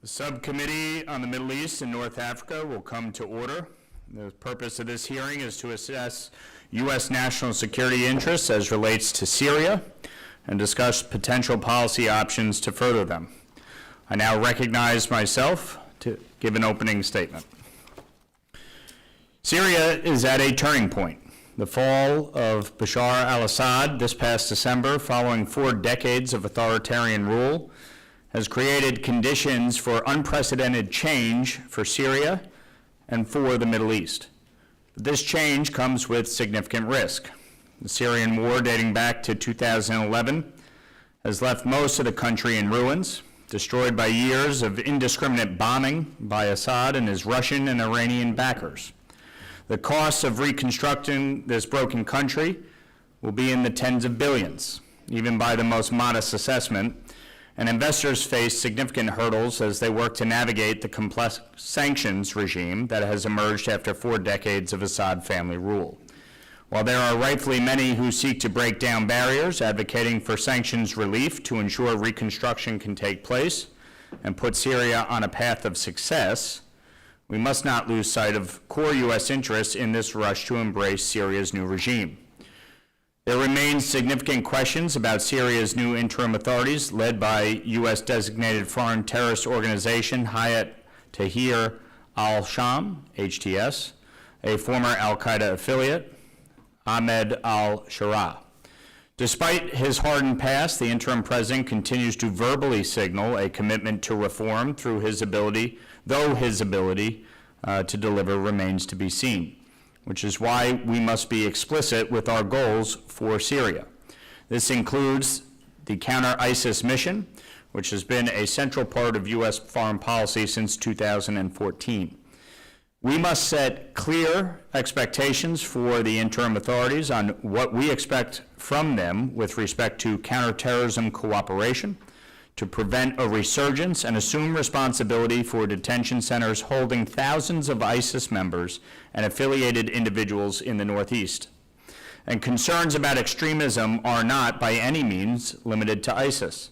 The Subcommittee on the Middle East and North Africa will come to order. The purpose of this hearing is to assess U.S. national security interests as relates to Syria and discuss potential policy options to further them. I now recognize myself to give an opening statement. Syria is at a turning point. The fall of Bashar al-Assad this past December, following 4 decades of authoritarian rule, has created conditions for unprecedented change for Syria and for the Middle East. This change comes with significant risk. The Syrian war, dating back to 2011, has left most of the country in ruins, destroyed by years of indiscriminate bombing by Assad and his Russian and Iranian backers. The costs of reconstructing this broken country will be in the tens of billions, even by the most modest assessment, and investors face significant hurdles as they work to navigate the complex sanctions regime that has emerged after 4 decades of Assad family rule. While there are rightfully many who seek to break down barriers, advocating for sanctions relief to ensure reconstruction can take place and put Syria on a path of success, we must not lose sight of core U.S. interests in this rush to embrace Syria's new regime. There remain significant questions about Syria's new interim authorities led by U.S. designated foreign terrorist organization Hayat Tahrir al-Sham, HTS, a former al-Qaeda affiliate, Ahmed al-Sharaa. Despite his hardened past, the interim president continues to verbally signal a commitment to reform through his ability, though his ability to deliver remains to be seen, which is why we must be explicit with our goals for Syria. This includes the counter-ISIS mission, which has been a central part of U.S. foreign policy since 2014. We must set clear expectations for the interim authorities on what we expect from them with respect to counterterrorism cooperation, to prevent a resurgence and assume responsibility for detention centers holding thousands of ISIS members and affiliated individuals in the Northeast. And concerns about extremism are not by any means limited to ISIS.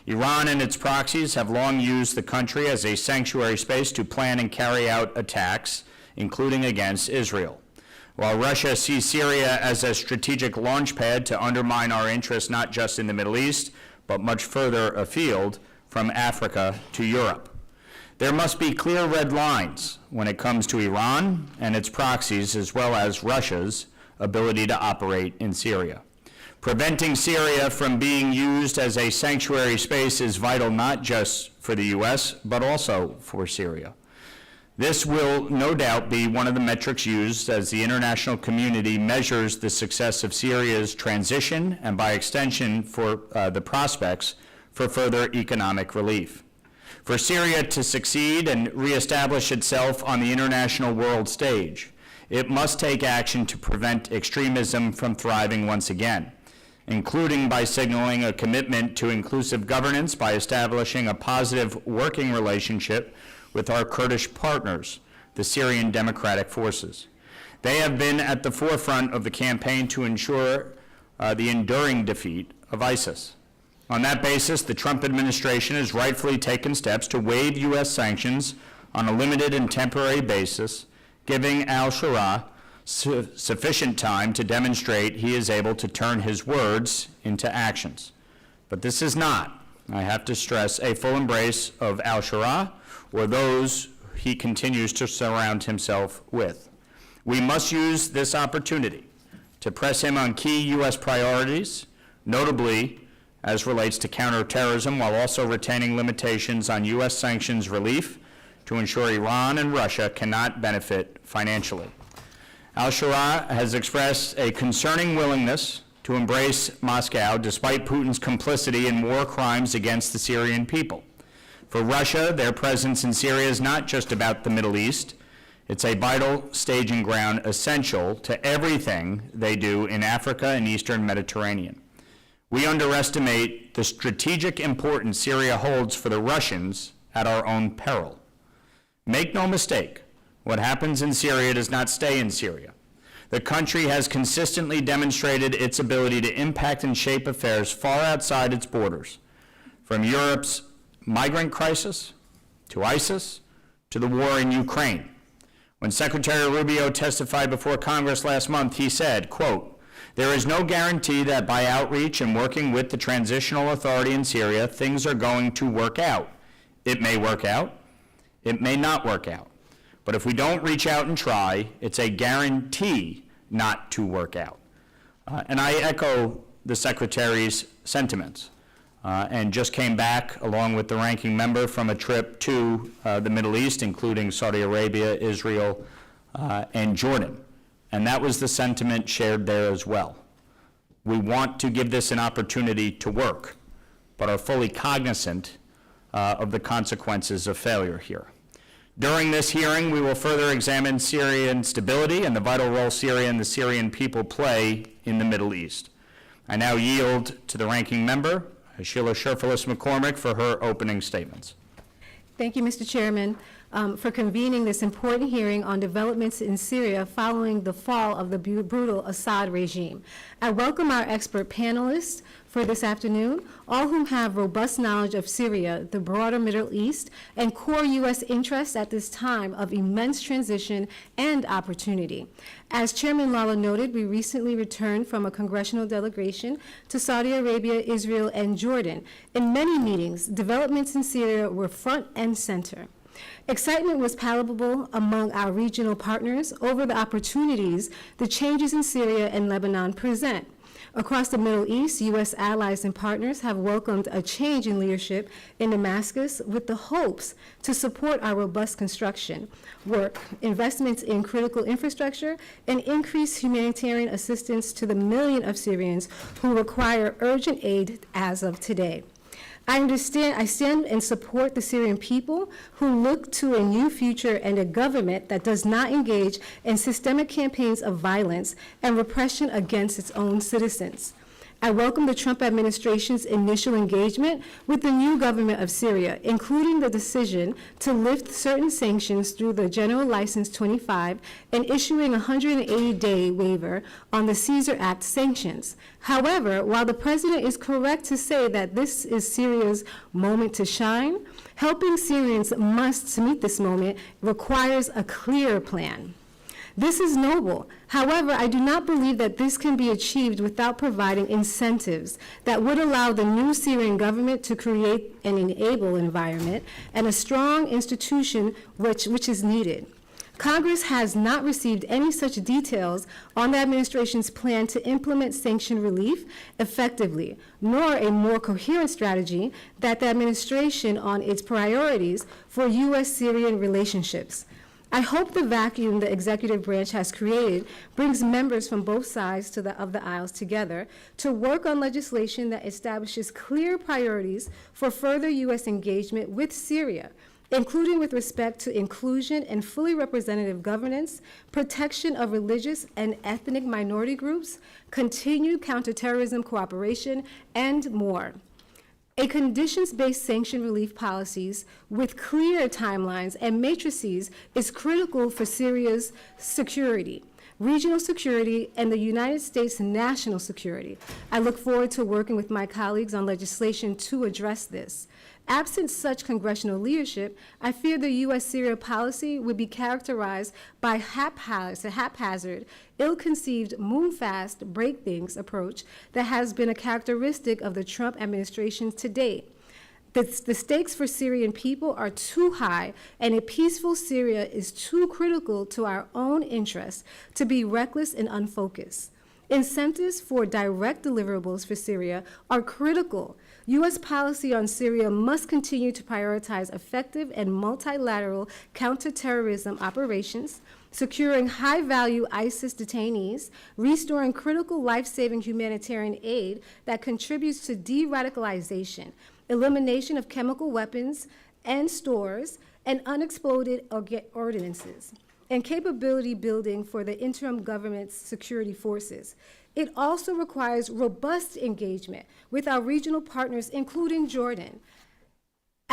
Iran and its proxies have long used the country as a sanctuary space to plan and carry out attacks, including against Israel. While Russia sees Syria as a strategic launchpad to undermine our interests not just in the Middle East, but much further afield from Africa to Europe. There must be clear red lines when it comes to Iran and its proxies, as well as Russia's ability to operate in Syria. Preventing Syria from being used as a sanctuary space is vital not just for the U.S., but also for Syria. This will no doubt be one of the metrics used as the international community measures the success of Syria's transition and, by extension, for the prospects for further economic relief. For Syria to succeed and reestablish itself on the international world stage, it must take action to prevent extremism from thriving once again, including by signaling a commitment to inclusive governance by establishing a positive working relationship with our Kurdish partners, the Syrian Democratic Forces. They have been at the forefront of the campaign to ensure the enduring defeat of ISIS. On that basis, the Trump administration has rightfully taken steps to waive U.S. sanctions on a limited and temporary basis, giving al-Sharaa sufficient time to demonstrate he is able to turn his words into actions. But this is not, I have to stress, a full embrace of al-Sharaa or those he continues to surround himself with. We must use this opportunity to press him on key U.S. priorities, notably as relates to counterterrorism, while also retaining limitations on U.S. sanctions relief to ensure Iran and Russia cannot benefit financially. Al-Sharaa has expressed a concerning willingness to embrace Moscow despite Putin's complicity in war crimes against the Syrian people. For Russia, their presence in Syria is not just about the Middle East. It's a vital staging ground essential to everything they do in Africa and Eastern Mediterranean. We underestimate the strategic importance Syria holds for the Russians at our own peril. Make no mistake, what happens in Syria does not stay in Syria. The country has consistently demonstrated its ability to impact and shape affairs far outside its borders, from Europe's migrant crisis to ISIS, to the war in Ukraine. When Secretary Rubio testified before Congress last month, he said, quote, "There is no guarantee that by outreach and working with the transitional authority in Syria, things are going to work out. It may work out, it may not work out. But if we don't reach out and try, it's a guarantee not to work out." And I echo the Secretary's sentiments and just came back, along with the ranking member, from a trip to the Middle East, including Saudi Arabia, Israel, and Jordan. And that was the sentiment shared there as well. We want to give this an opportunity to work, but are fully cognizant of the consequences of failure here. During this hearing, we will further examine Syrian stability and the vital role Syria and the Syrian people play in the Middle East. I now yield to the ranking member, Sheila Sherfilis-McCormick, for her opening statements. Thank you, Mr. Chairman, for convening this important hearing on developments in Syria following the fall of the brutal Assad regime. I welcome our expert panelists for this afternoon, all whom have robust knowledge of Syria, the broader Middle East, and core U.S. interests at this time of immense transition and opportunity. As Chairman Lawler noted, we recently returned from a congressional delegation to Saudi Arabia, Israel, and Jordan. In many meetings, developments in Syria were front and center. Excitement was palpable among our regional partners over the opportunities the changes in Syria and Lebanon present. Across the Middle East, U.S. allies and partners have welcomed a change in leadership in Damascus with the hopes to support our robust construction work, investments in critical infrastructure, and increased humanitarian assistance to the million of Syrians who require urgent aid as of today. I stand and support the Syrian people who look to a new future and a government that does not engage in systemic campaigns of violence and repression against its own citizens. I welcome the Trump administration's initial engagement with the new government of Syria, including the decision to lift certain sanctions through the General License 25 and issuing a 180-day waiver on the Caesar Act sanctions. However, while the president is correct to say that this is Syria's moment to shine, helping Syrians to meet this moment requires a clear plan. This is noble. However, I do not believe that this can be achieved without providing incentives that would allow the new Syrian government to create an enable environment and a strong institution which is needed. Congress has not received any such details on the administration's plan to implement sanction relief effectively, nor a more coherent strategy that the administration on its priorities for U.S.-Syrian relationships. I hope the vacuum the executive branch has created brings members from both sides of the aisles together to work on legislation that establishes clear priorities for further U.S. engagement with Syria, including with respect to inclusion and fully representative governance, protection of religious and ethnic minority groups, continued counterterrorism cooperation, and more. A conditions-based sanction relief policies with clear timelines and matrices is critical for Syria's security, regional security, and the United States' national security. I look forward to working with my colleagues on legislation to address this. Absent such congressional leadership, I fear the U.S.-Syria policy would be characterized by haphazard, ill-conceived, move-fast, break-things approach that has been a characteristic of the Trump administration to date. The stakes for Syrian people are too high, and a peaceful Syria is too critical to our own interests to be reckless and unfocused. Incentives for direct deliverables for Syria are critical. U.S. policy on Syria must continue to prioritize effective and multilateral counterterrorism operations, securing high-value ISIS detainees, restoring critical life-saving humanitarian aid that contributes to de-radicalization, elimination of chemical weapons and stores, and unexploded ordinances, and capability building for the interim government's security forces. It also requires robust engagement with our regional partners, including Jordan.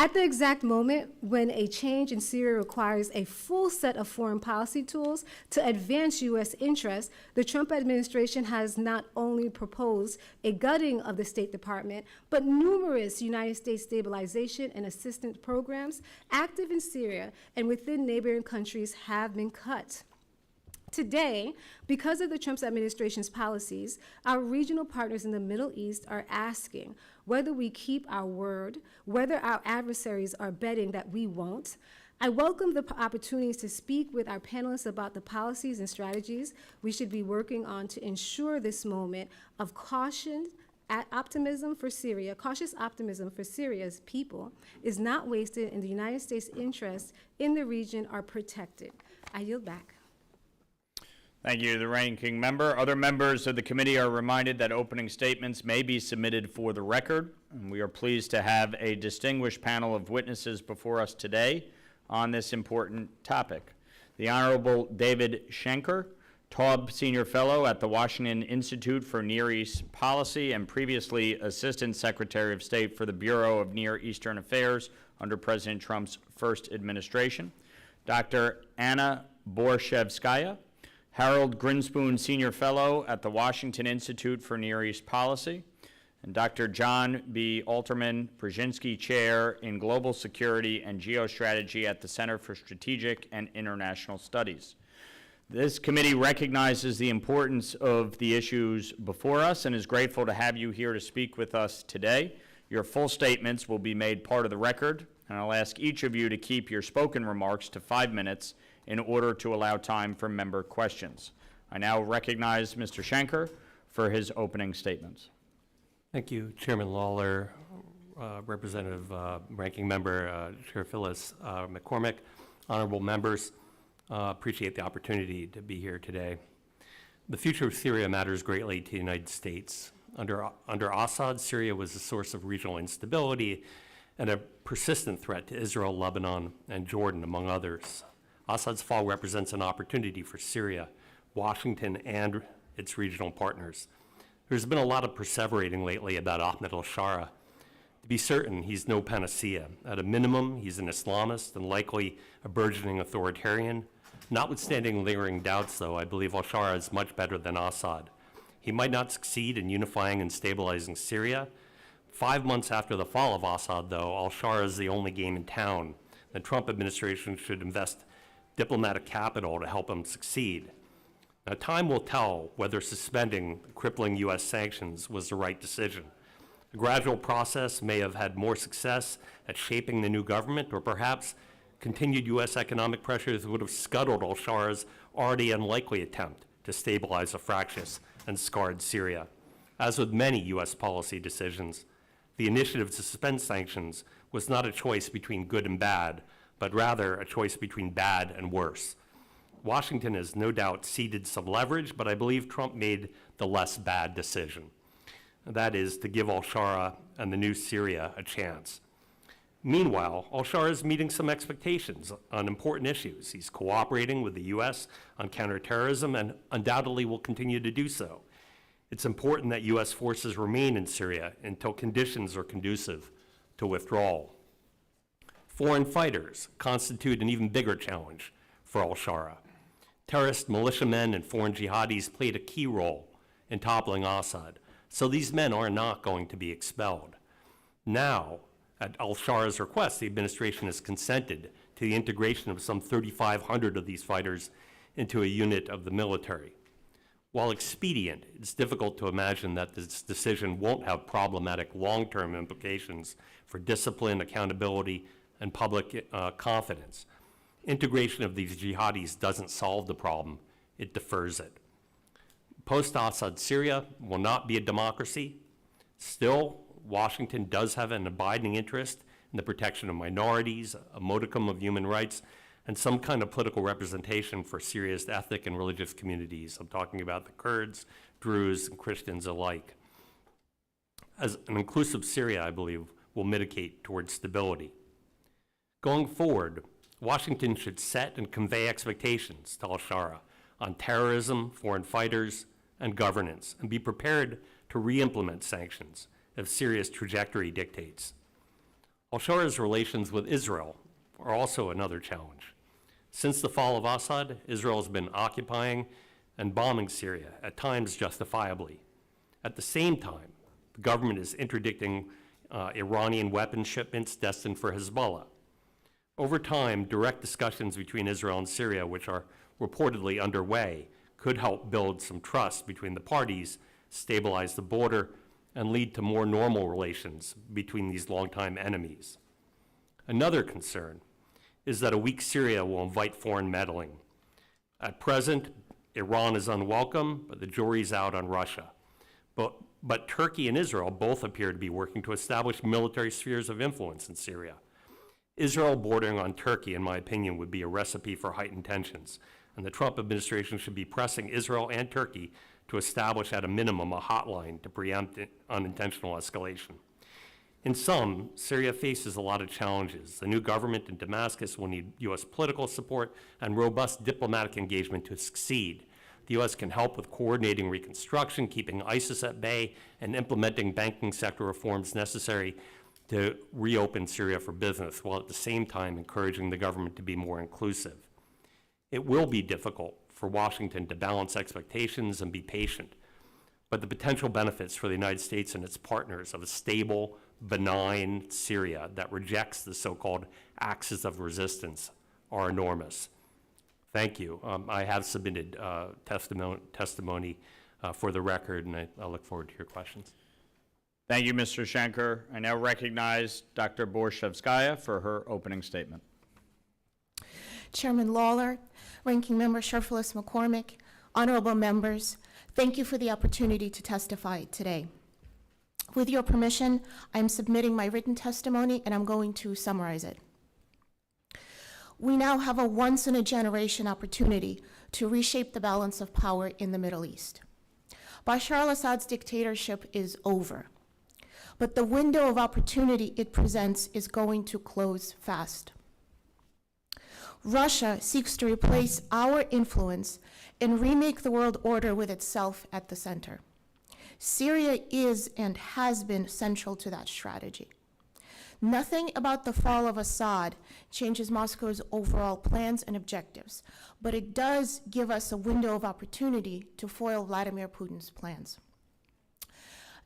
At the exact moment when a change in Syria requires a full set of foreign policy tools to advance U.S. interests, the Trump administration has not only proposed a gutting of the State Department, but numerous United States stabilization and assistance programs active in Syria and within neighboring countries have been cut. Today, because of the Trump administration's policies, our regional partners in the Middle East are asking whether we keep our word, whether our adversaries are betting that we won't. I welcome the opportunities to speak with our panelists about the policies and strategies we should be working on to ensure this moment of cautious optimism for Syria's people is not wasted and the United States' interests in the region are protected. I yield back. Thank you, the ranking member. Other members of the committee are reminded that opening statements may be submitted for the record, and we are pleased to have a distinguished panel of witnesses before us today on this important topic. The Honorable David Schenker, Taube Senior Fellow at the Washington Institute for Near East Policy and previously Assistant Secretary of State for the Bureau of Near Eastern Affairs under President Trump's first administration. Dr. Anna Borshchevskaya, Harold Grinspoon Senior Fellow at the Washington Institute for Near East Policy, and Dr. Jon B. Alterman, Brzezinski Chair in Global Security and Geostrategy at the Center for Strategic and International Studies. This committee recognizes the importance of the issues before us and is grateful to have you here to speak with us today. Your full statements will be made part of the record, and I'll ask each of you to keep your spoken remarks to 5 minutes in order to allow time for member questions. I now recognize Mr. Schenker for his opening statements. Thank you, Chairman Lawler, Representative Ranking Member Chair Phyllis McCormick, honorable members. Appreciate the opportunity to be here today. The future of Syria matters greatly to the United States. Under Assad, Syria was a source of regional instability and a persistent threat to Israel, Lebanon, and Jordan, among others. Assad's fall represents an opportunity for Syria, Washington, and its regional partners. There's been a lot of perseverating lately about Ahmed al-Shara. To be certain, he's no panacea. At a minimum, he's an Islamist and likely a burgeoning authoritarian. Notwithstanding lingering doubts, though, I believe al-Shara is much better than Assad. He might not succeed in unifying and stabilizing Syria. 5 months after the fall of Assad, though, al-Shara is the only game in town. The Trump administration should invest diplomatic capital to help him succeed. Now, time will tell whether suspending crippling U.S. sanctions was the right decision. The gradual process may have had more success at shaping the new government, or perhaps continued U.S. economic pressures would have scuttled al-Shara's already unlikely attempt to stabilize a fractious and scarred Syria. As with many U.S. policy decisions, the initiative to suspend sanctions was not a choice between good and bad, but rather a choice between bad and worse. Washington has no doubt ceded some leverage, but I believe Trump made the less bad decision. That is, to give al-Shara and the new Syria a chance. Meanwhile, al-Shara is meeting some expectations on important issues. He's cooperating with the U.S. on counterterrorism and undoubtedly will continue to do so. It's important that U.S. forces remain in Syria until conditions are conducive to withdrawal. Foreign fighters constitute an even bigger challenge for al-Shara. Terrorist militiamen and foreign jihadis played a key role in toppling Assad, so these men are not going to be expelled. Now, at al-Shara's request, the administration has consented to the integration of some 3,500 of these fighters into a unit of the military. While expedient, it's difficult to imagine that this decision won't have problematic long-term implications for discipline, accountability, and public confidence. Integration of these jihadis doesn't solve the problem, it defers it. Post-Assad Syria will not be a democracy. Still, Washington does have an abiding interest in the protection of minorities, a modicum of human rights, and some kind of political representation for Syria's ethnic and religious communities. I'm talking about the Kurds, Druze, and Christians alike. As an inclusive Syria, I believe, will mitigate towards stability. Going forward, Washington should set and convey expectations to al-Shara on terrorism, foreign fighters, and governance, and be prepared to re-implement sanctions if Syria's trajectory dictates. Al-Shara's relations with Israel are also another challenge. Since the fall of Assad, Israel has been occupying and bombing Syria, at times justifiably. At the same time, the government is interdicting Iranian weapon shipments destined for Hezbollah. Over time, direct discussions between Israel and Syria, which are reportedly underway, could help build some trust between the parties, stabilize the border, and lead to more normal relations between these longtime enemies. Another concern is that a weak Syria will invite foreign meddling. At present, Iran is unwelcome, but the jury's out on Russia. But Turkey and Israel both appear to be working to establish military spheres of influence in Syria. Israel bordering on Turkey, in my opinion, would be a recipe for heightened tensions, and the Trump administration should be pressing Israel and Turkey to establish at a minimum a hotline to preempt unintentional escalation. In sum, Syria faces a lot of challenges. The new government in Damascus will need U.S. political support and robust diplomatic engagement to succeed. The U.S. can help with coordinating reconstruction, keeping ISIS at bay, and implementing banking sector reforms necessary to reopen Syria for business, while at the same time encouraging the government to be more inclusive. It will be difficult for Washington to balance expectations and be patient, but the potential benefits for the United States and its partners of a stable, benign Syria that rejects the so-called axis of resistance are enormous. Thank you. I have submitted testimony for the record, and I look forward to your questions. Thank you, Mr. Schenker. I now recognize Dr. Borshchevskaya for her opening statement. Chairman Lawler, Ranking Member Sherfilis McCormick, honorable members, thank you for the opportunity to testify today. With your permission, I'm submitting my written testimony and I'm going to summarize it. We now have a once-in-a-generation opportunity to reshape the balance of power in the Middle East. Bashar al-Assad's dictatorship is over, but the window of opportunity it presents is going to close fast. Russia seeks to replace our influence and remake the world order with itself at the center. Syria is and has been central to that strategy. Nothing about the fall of Assad changes Moscow's overall plans and objectives, but it does give us a window of opportunity to foil Vladimir Putin's plans.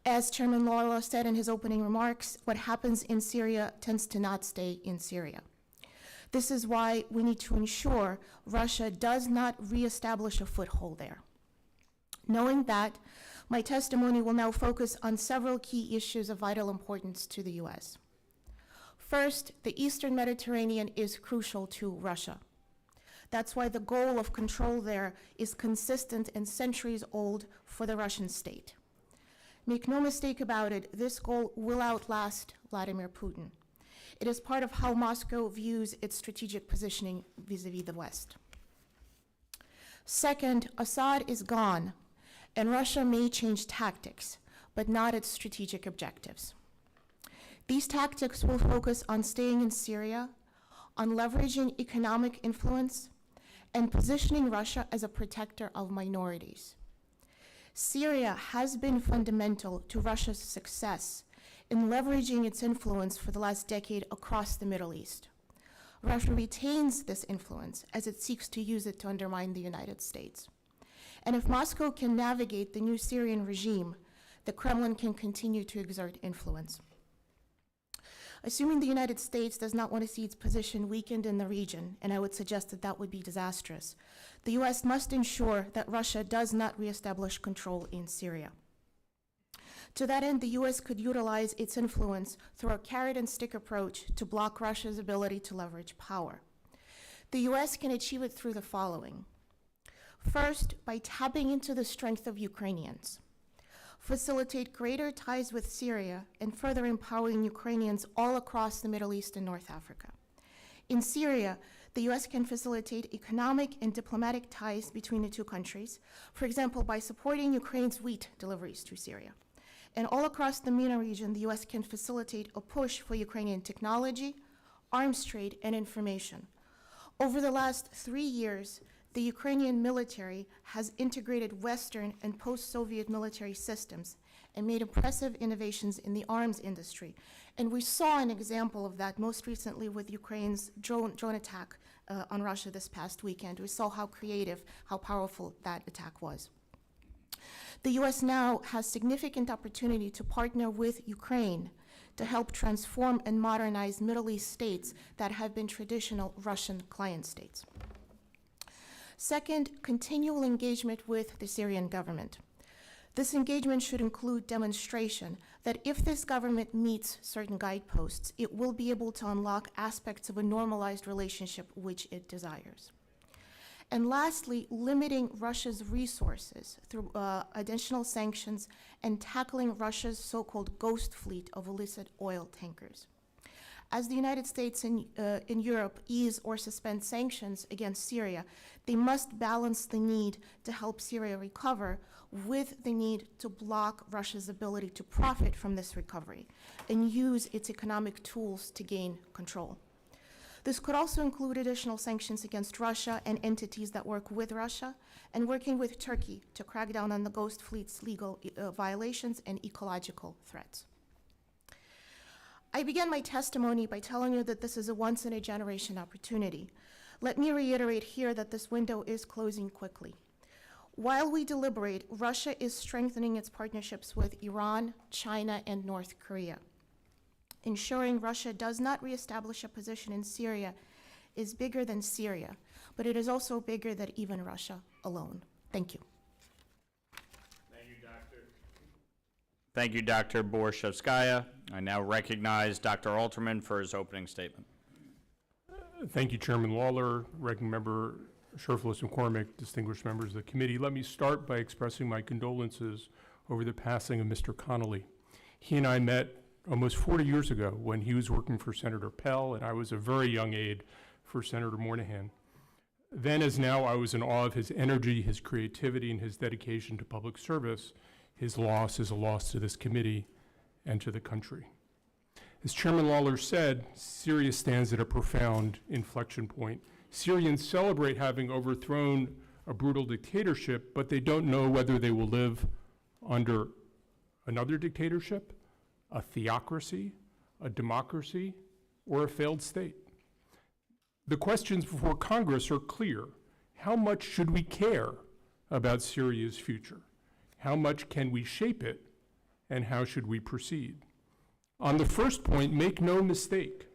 As Chairman Lawler said in his opening remarks, what happens in Syria tends to not stay in Syria. This is why we need to ensure Russia does not reestablish a foothold there. Knowing that, my testimony will now focus on several key issues of vital importance to the U.S. First, the Eastern Mediterranean is crucial to Russia. That's why the goal of control there is consistent and centuries old for the Russian state. Make no mistake about it, this goal will outlast Vladimir Putin. It is part of how Moscow views its strategic positioning vis-à-vis the West. Second, Assad is gone, and Russia may change tactics, but not its strategic objectives. These tactics will focus on staying in Syria, on leveraging economic influence, and positioning Russia as a protector of minorities. Syria has been fundamental to Russia's success in leveraging its influence for the last decade across the Middle East. Russia retains this influence as it seeks to use it to undermine the United States. And if Moscow can navigate the new Syrian regime, the Kremlin can continue to exert influence. Assuming the United States does not want to see its position weakened in the region, and I would suggest that that would be disastrous, the U.S. must ensure that Russia does not reestablish control in Syria. To that end, the U.S. could utilize its influence through a carrot-and-stick approach to block Russia's ability to leverage power. The U.S. can achieve it through the following. First, by tapping into the strength of Ukrainians. Facilitate greater ties with Syria and further empowering Ukrainians all across the Middle East and North Africa. In Syria, the U.S. can facilitate economic and diplomatic ties between the two countries, for example, by supporting Ukraine's wheat deliveries to Syria. And all across the MENA region, the U.S. can facilitate a push for Ukrainian technology, arms trade, and information. Over the last 3 years, the Ukrainian military has integrated Western and post-Soviet military systems and made impressive innovations in the arms industry. And we saw an example of that most recently with Ukraine's drone attack on Russia this past weekend. We saw how creative, how powerful that attack was. The U.S. now has significant opportunity to partner with Ukraine to help transform and modernize Middle East states that have been traditional Russian client states. Second, continual engagement with the Syrian government. This engagement should include demonstration that if this government meets certain guideposts, it will be able to unlock aspects of a normalized relationship which it desires. And lastly, limiting Russia's resources through additional sanctions and tackling Russia's so-called ghost fleet of illicit oil tankers. As the United States and in Europe ease or suspend sanctions against Syria, they must balance the need to help Syria recover with the need to block Russia's ability to profit from this recovery and use its economic tools to gain control. This could also include additional sanctions against Russia and entities that work with Russia, and working with Turkey to crack down on the ghost fleet's legal violations and ecological threats. I began my testimony by telling you that this is a once-in-a-generation opportunity. Let me reiterate here that this window is closing quickly. While we deliberate, Russia is strengthening its partnerships with Iran, China, and North Korea. Ensuring Russia does not reestablish a position in Syria is bigger than Syria, but it is also bigger than even Russia alone. Thank you. Thank you, Doctor. Thank you, Dr. Borshchevskaya. I now recognize Dr. Alterman for his opening statement. Thank you, Chairman Lawler, Ranking Member Sherfilis McCormick, distinguished members of the committee. Let me start by expressing my condolences over the passing of Mr. Connolly. He and I met almost 40 years ago when he was working for Senator Pell, and I was a very young aide for Senator Moynihan. Then as now, I was in awe of his energy, his creativity, and his dedication to public service. His loss is a loss to this committee and to the country. As Chairman Lawler said, Syria stands at a profound inflection point. Syrians celebrate having overthrown a brutal dictatorship, but they don't know whether they will live under another dictatorship, a theocracy, a democracy, or a failed state. The questions before Congress are clear. How much should we care about Syria's future? How much can we shape it? And how should we proceed? On the first point, make no mistake.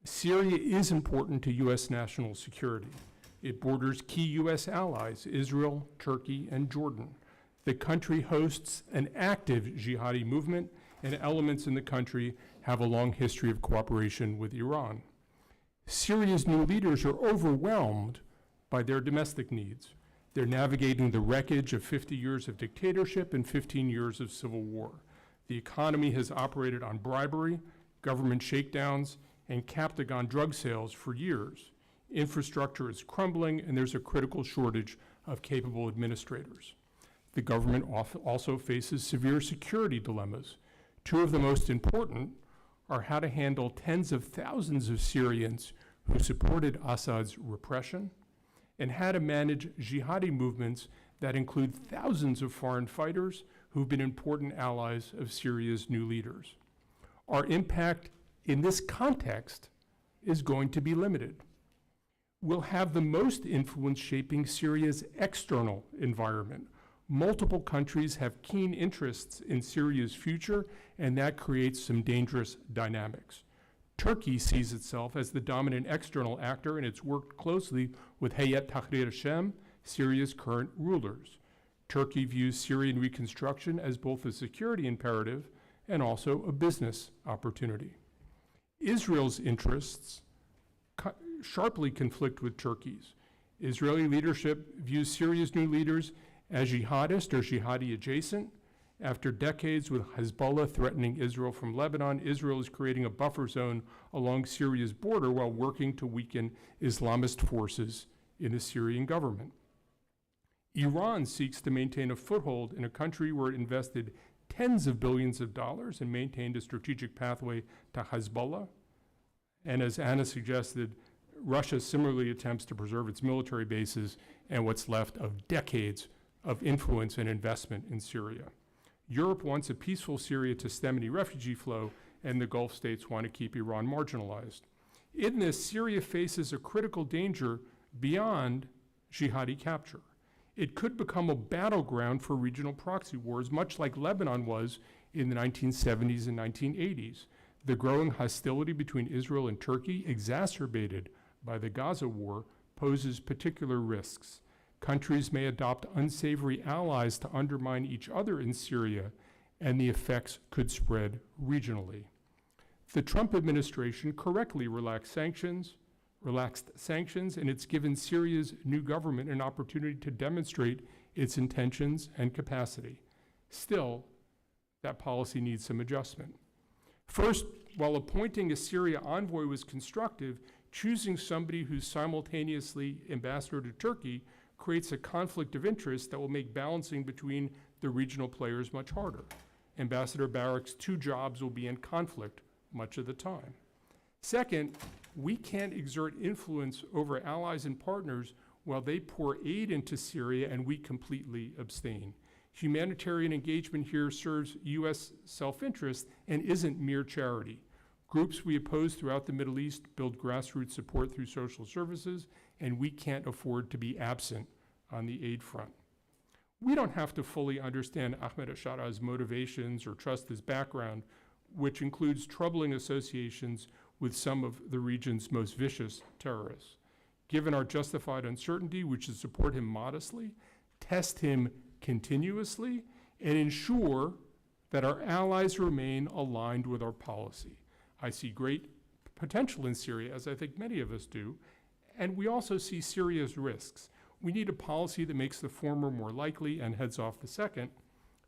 Syria is important to U.S. national security. It borders key U.S. allies, Israel, Turkey, and Jordan. The country hosts an active jihadi movement, and elements in the country have a long history of cooperation with Iran. Syria's new leaders are overwhelmed by their domestic needs. They're navigating the wreckage of 50 years of dictatorship and 15 years of civil war. The economy has operated on bribery, government shakedowns, and Captagon drug sales for years. Infrastructure is crumbling, and there's a critical shortage of capable administrators. The government also faces severe security dilemmas. Two of the most important are how to handle tens of thousands of Syrians who supported Assad's repression, and how to manage jihadi movements that include thousands of foreign fighters who've been important allies of Syria's new leaders. Our impact in this context is going to be limited. We'll have the most influence shaping Syria's external environment. Multiple countries have keen interests in Syria's future, and that creates some dangerous dynamics. Turkey sees itself as the dominant external actor, and it's worked closely with Hayat Tahrir al-Sham, Syria's current rulers. Turkey views Syrian reconstruction as both a security imperative and also a business opportunity. Israel's interests sharply conflict with Turkey's. Israeli leadership views Syria's new leaders as jihadist or jihadi adjacent. After decades with Hezbollah threatening Israel from Lebanon, Israel is creating a buffer zone along Syria's border while working to weaken Islamist forces in the Syrian government. Iran seeks to maintain a foothold in a country where it invested tens of billions of dollars and maintained a strategic pathway to Hezbollah. And as Anna suggested Russia similarly attempts to preserve its military bases and what's left of decades of influence and investment in Syria. Europe wants a peaceful Syria to stem any refugee flow, and the Gulf states want to keep Iran marginalized. In this, Syria faces a critical danger beyond jihadi capture. It could become a battleground for regional proxy wars, much like Lebanon was in the 1970s and 1980s. The growing hostility between Israel and Turkey, exacerbated by the Gaza war, poses particular risks. Countries may adopt unsavory allies to undermine each other in Syria, and the effects could spread regionally. The Trump administration correctly relaxed sanctions, and it's given Syria's new government an opportunity to demonstrate its intentions and capacity. Still, that policy needs some adjustment. First, while appointing a Syria envoy was constructive, choosing somebody who's simultaneously ambassador to Turkey creates a conflict of interest that will make balancing between the regional players much harder. Ambassador Barak's two jobs will be in conflict much of the time. Second, we can't exert influence over allies and partners while they pour aid into Syria and we completely abstain. Humanitarian engagement here serves U.S. self-interest and isn't mere charity. Groups we oppose throughout the Middle East build grassroots support through social services, and we can't afford to be absent on the aid front. We don't have to fully understand Ahmed al-Shaara's motivations or trust his background, which includes troubling associations with some of the region's most vicious terrorists. Given our justified uncertainty, we should support him modestly, test him continuously, and ensure that our allies remain aligned with our policy. I see great potential in Syria, as I think many of us do, and we also see Syria's risks. We need a policy that makes the former more likely and heads off the second.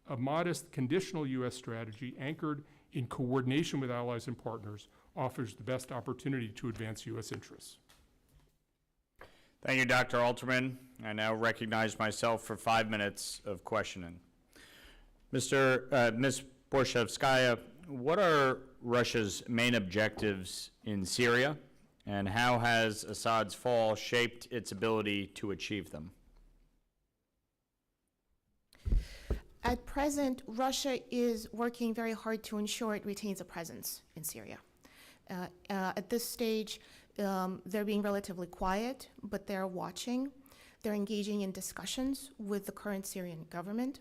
A modest, conditional U.S. strategy anchored in coordination with allies and partners offers the best opportunity to advance U.S. interests. Thank you, Dr. Alterman. I now recognize myself for 5 minutes of questioning. Ms. Borshchevskaya, what are Russia's main objectives in Syria, and how has Assad's fall shaped its ability to achieve them? At present, Russia is working very hard to ensure it retains a presence in Syria. At this stage, they're being relatively quiet, but they're watching. They're engaging in discussions with the current Syrian government.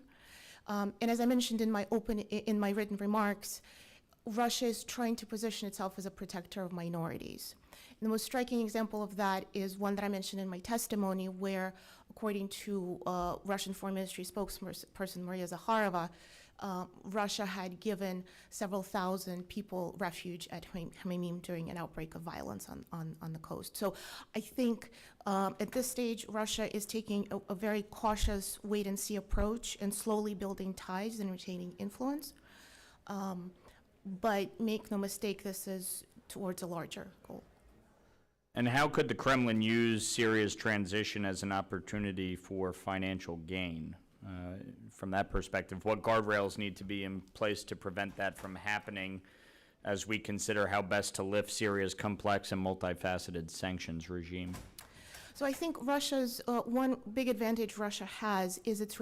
And as I mentioned in my written remarks, Russia is trying to position itself as a protector of minorities. And the most striking example of that is one that I mentioned in my testimony, where, according to Russian Foreign Ministry spokesperson Maria Zakharova, Russia had given several thousand people refuge at Hmeimim during an outbreak of violence on the coast. So I think at this stage, Russia is taking a very cautious wait-and-see approach and slowly building ties and retaining influence. But make no mistake, this is towards a larger goal. And how could the Kremlin use Syria's transition as an opportunity for financial gain? From that perspective, what guardrails need to be in place to prevent that from happening as we consider how best to lift Syria's complex and multifaceted sanctions regime? So I think Russia's one big advantage Russia has is its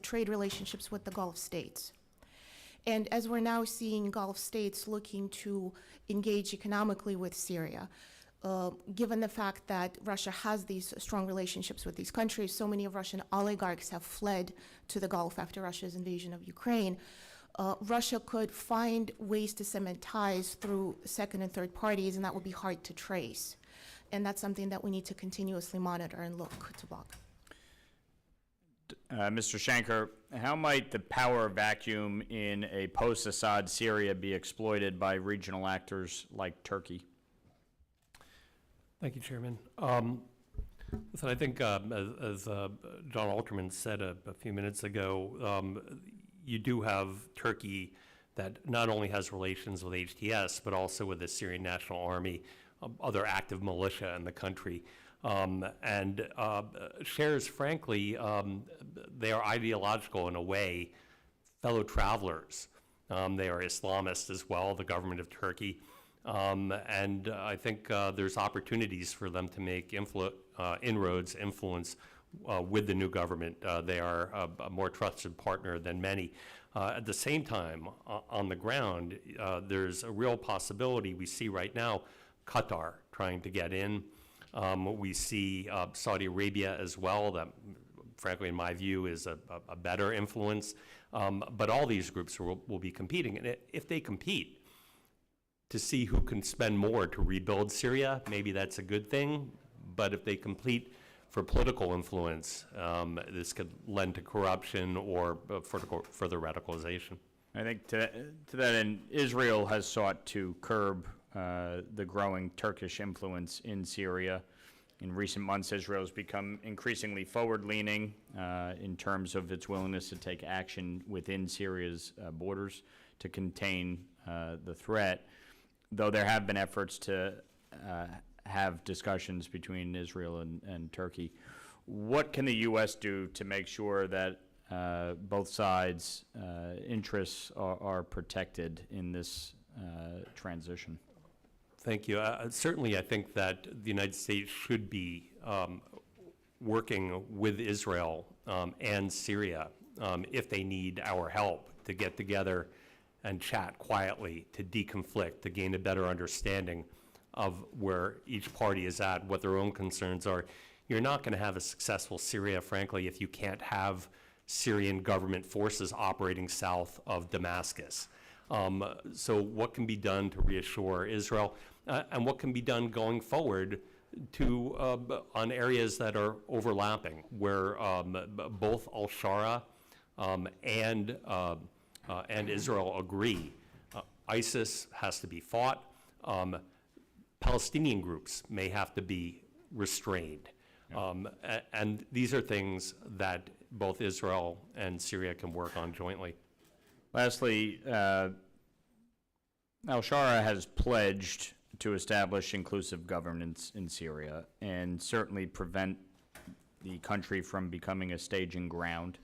trade relationships with the Gulf states. And as we're now seeing Gulf states looking to engage economically with Syria, given the fact that Russia has these strong relationships with these countries, so many of Russian oligarchs have fled to the Gulf after Russia's invasion of Ukraine. Russia could find ways to cement ties through second and third parties, and that would be hard to trace. And that's something that we need to continuously monitor and look to block. Mr. Schenker, how might the power vacuum in a post-Assad Syria be exploited by regional actors like Turkey? Thank you, Chairman. Listen, I think as John Alterman said a few minutes ago, you do have Turkey that not only has relations with HTS, but also with the Syrian National Army, other active militia in the country. And shares, frankly, they are ideological in a way, fellow travelers. They are Islamist as well, the government of Turkey. And I think there's opportunities for them to make inroads, influence with the new government. They are a more trusted partner than many. At the same time, on the ground, there's a real possibility we see right now Qatar trying to get in. We see Saudi Arabia as well, that frankly, in my view, is a better influence. But all these groups will be competing. And if they compete to see who can spend more to rebuild Syria, maybe that's a good thing. But if they compete for political influence, this could lend to corruption or further radicalization. I think to that end, Israel has sought to curb the growing Turkish influence in Syria. In recent months, Israel has become increasingly forward-leaning in terms of its willingness to take action within Syria's borders to contain the threat, though there have been efforts to have discussions between Israel and Turkey. What can the U.S. do to make sure that both sides' interests are protected in this transition? Thank you. Certainly, I think that the United States should be working with Israel and Syria if they need our help to get together and chat quietly, to deconflict, to gain a better understanding of where each party is at, what their own concerns are. You're not going to have a successful Syria, frankly, if you can't have Syrian government forces operating south of Damascus. So what can be done to reassure Israel, and what can be done going forward to on areas that are overlapping, where both al-Shara and Israel agree. ISIS has to be fought. Palestinian groups may have to be restrained. And these are things that both Israel and Syria can work on jointly. Lastly, al-Shara has pledged to establish inclusive governance in Syria and certainly prevent the country from becoming a staging ground.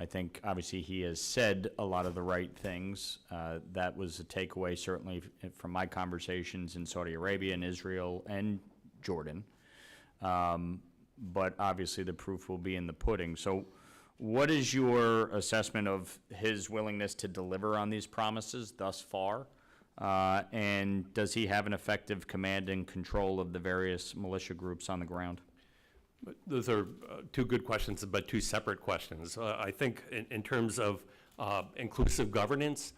I think, obviously, he has said a lot of the right things. That was a takeaway, certainly, from my conversations in Saudi Arabia and Israel and Jordan. But obviously, the proof will be in the pudding. So what is your assessment of his willingness to deliver on these promises thus far? And does he have an effective command and control of the various militia groups on the ground? Those are two good questions, but two separate questions. I think in terms of inclusive governance,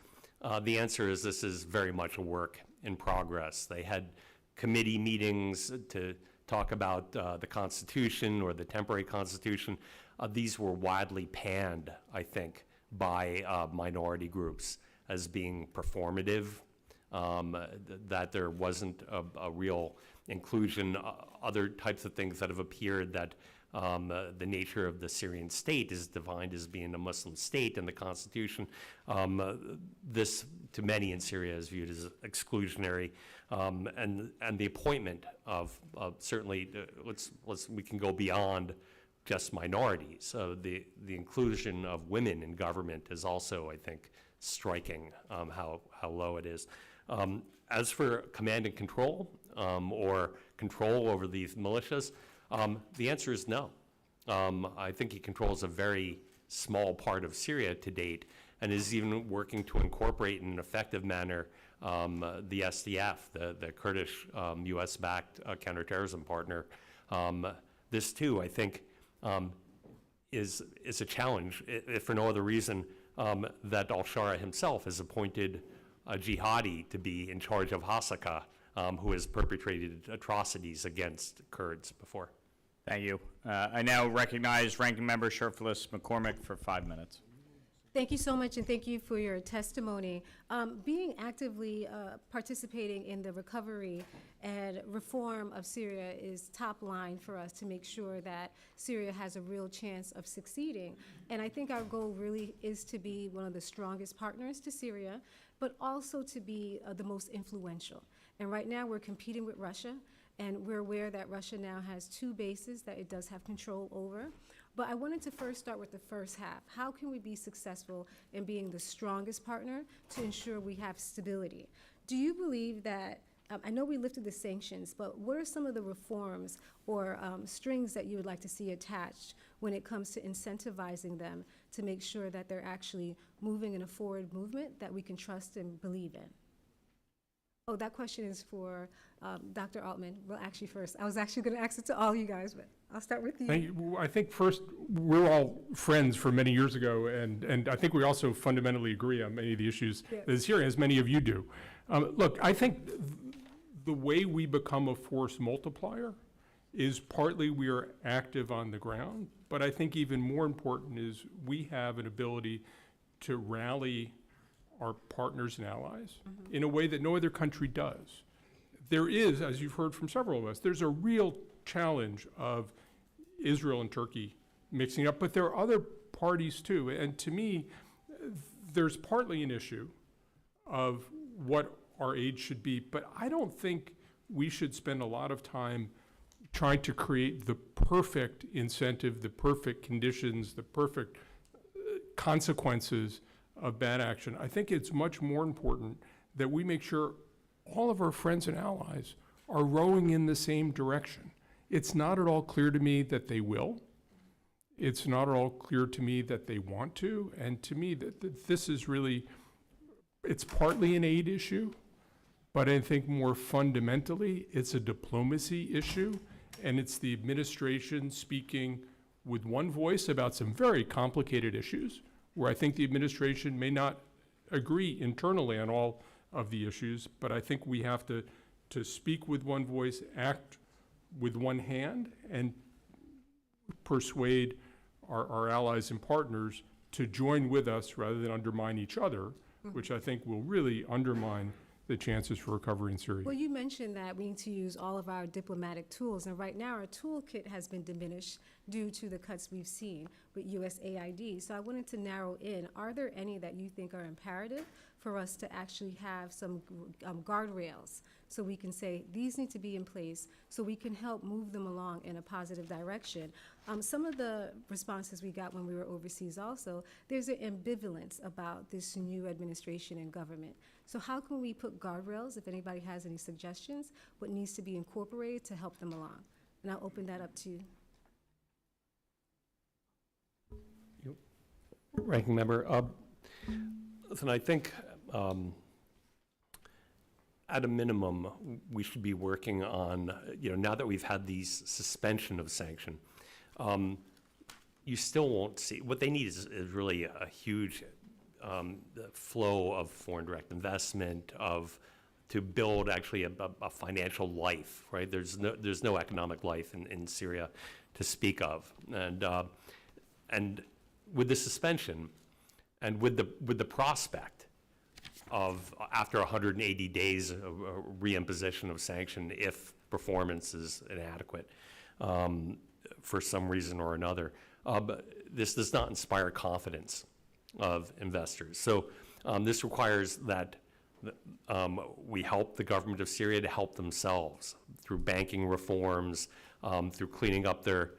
the answer is this is very much a work in progress. They had committee meetings to talk about the Constitution or the temporary Constitution. These were widely panned, I think, by minority groups as being performative, that there wasn't a real inclusion. Other types of things that have appeared, that the nature of the Syrian state is defined as being a Muslim state in the Constitution. This, to many in Syria, is viewed as exclusionary. And the appointment of certainly, we can go beyond just minorities. So the inclusion of women in government is also, I think, striking how low it is. As for command and control, or control over these militias, the answer is no. I think he controls a very small part of Syria to date, and is even working to incorporate in an effective manner the SDF, the Kurdish US-backed counterterrorism partner. This too, I think, is a challenge, if for no other reason that al-Shara himself has appointed a jihadi to be in charge of Hasaka, who has perpetrated atrocities against Kurds before. Thank you. I now recognize Ranking Member Sherfless McCormick for 5 minutes. Thank you so much, and thank you for your testimony. Being actively participating in the recovery and reform of Syria is top line for us to make sure that Syria has a real chance of succeeding. And I think our goal really is to be one of the strongest partners to Syria, but also to be the most influential. And right now we're competing with Russia, and we're aware that Russia now has 2 bases that it does have control over. But I wanted to first start with the first half. How can we be successful in being the strongest partner to ensure we have stability? Do you believe that I know we lifted the sanctions, but what are some of the reforms or strings that you would like to see attached when it comes to incentivizing them to make sure that they're actually moving in a forward movement that we can trust and believe in? Oh, that question is for Dr. Altman. Well, actually first. I was actually going to ask it to all you guys, but I'll start with you. Thank you. Well, I think first, we're all friends from many years ago, and I think we also fundamentally agree on many of the issues Yes. that is here, as many of you do. Look, I think the way we become a force multiplier is partly we are active on the ground, but I think even more important is we have an ability to rally our partners and allies in a way that no other country does. There is, as you've heard from several of us, there's a real challenge of Israel and Turkey mixing up, but there are other parties too. And to me, there's partly an issue of what our aid should be, but I don't think we should spend a lot of time trying to create the perfect incentive, the perfect conditions, the perfect consequences of bad action. I think it's much more important that we make sure all of our friends and allies are rowing in the same direction. It's not at all clear to me that they will. It's not at all clear to me that they want to. And to me, that this is really, it's partly an aid issue, but I think more fundamentally, it's a diplomacy issue, and it's the administration speaking with one voice about some very complicated issues, where I think the administration may not agree internally on all of the issues, but I think we have to speak with one voice, act with one hand, and persuade our allies and partners to join with us rather than undermine each other, which I think will really undermine the chances for recovery in Syria. Well, you mentioned that we need to use all of our diplomatic tools, and right now our toolkit has been diminished due to the cuts we've seen with USAID. So I wanted to narrow in, are there any that you think are imperative for us to actually have some guardrails so we can say these need to be in place so we can help move them along in a positive direction? Some of the responses we got when we were overseas also, there's an ambivalence about this new administration and government. So how can we put guardrails, if anybody has any suggestions, what needs to be incorporated to help them along? And I'll open that up to you. Ranking member, listen, I think at a minimum, we should be working on, now that we've had these suspension of sanction, you still won't see, what they need is really a huge flow of foreign direct investment, to build actually a financial life, right? There's no economic life in Syria to speak of, and with the suspension, and with the prospect of after 180 days of reimposition of sanction, if performance is inadequate for some reason or another, this does not inspire confidence of investors. So this requires that we help the government of Syria to help themselves through banking reforms, through cleaning up their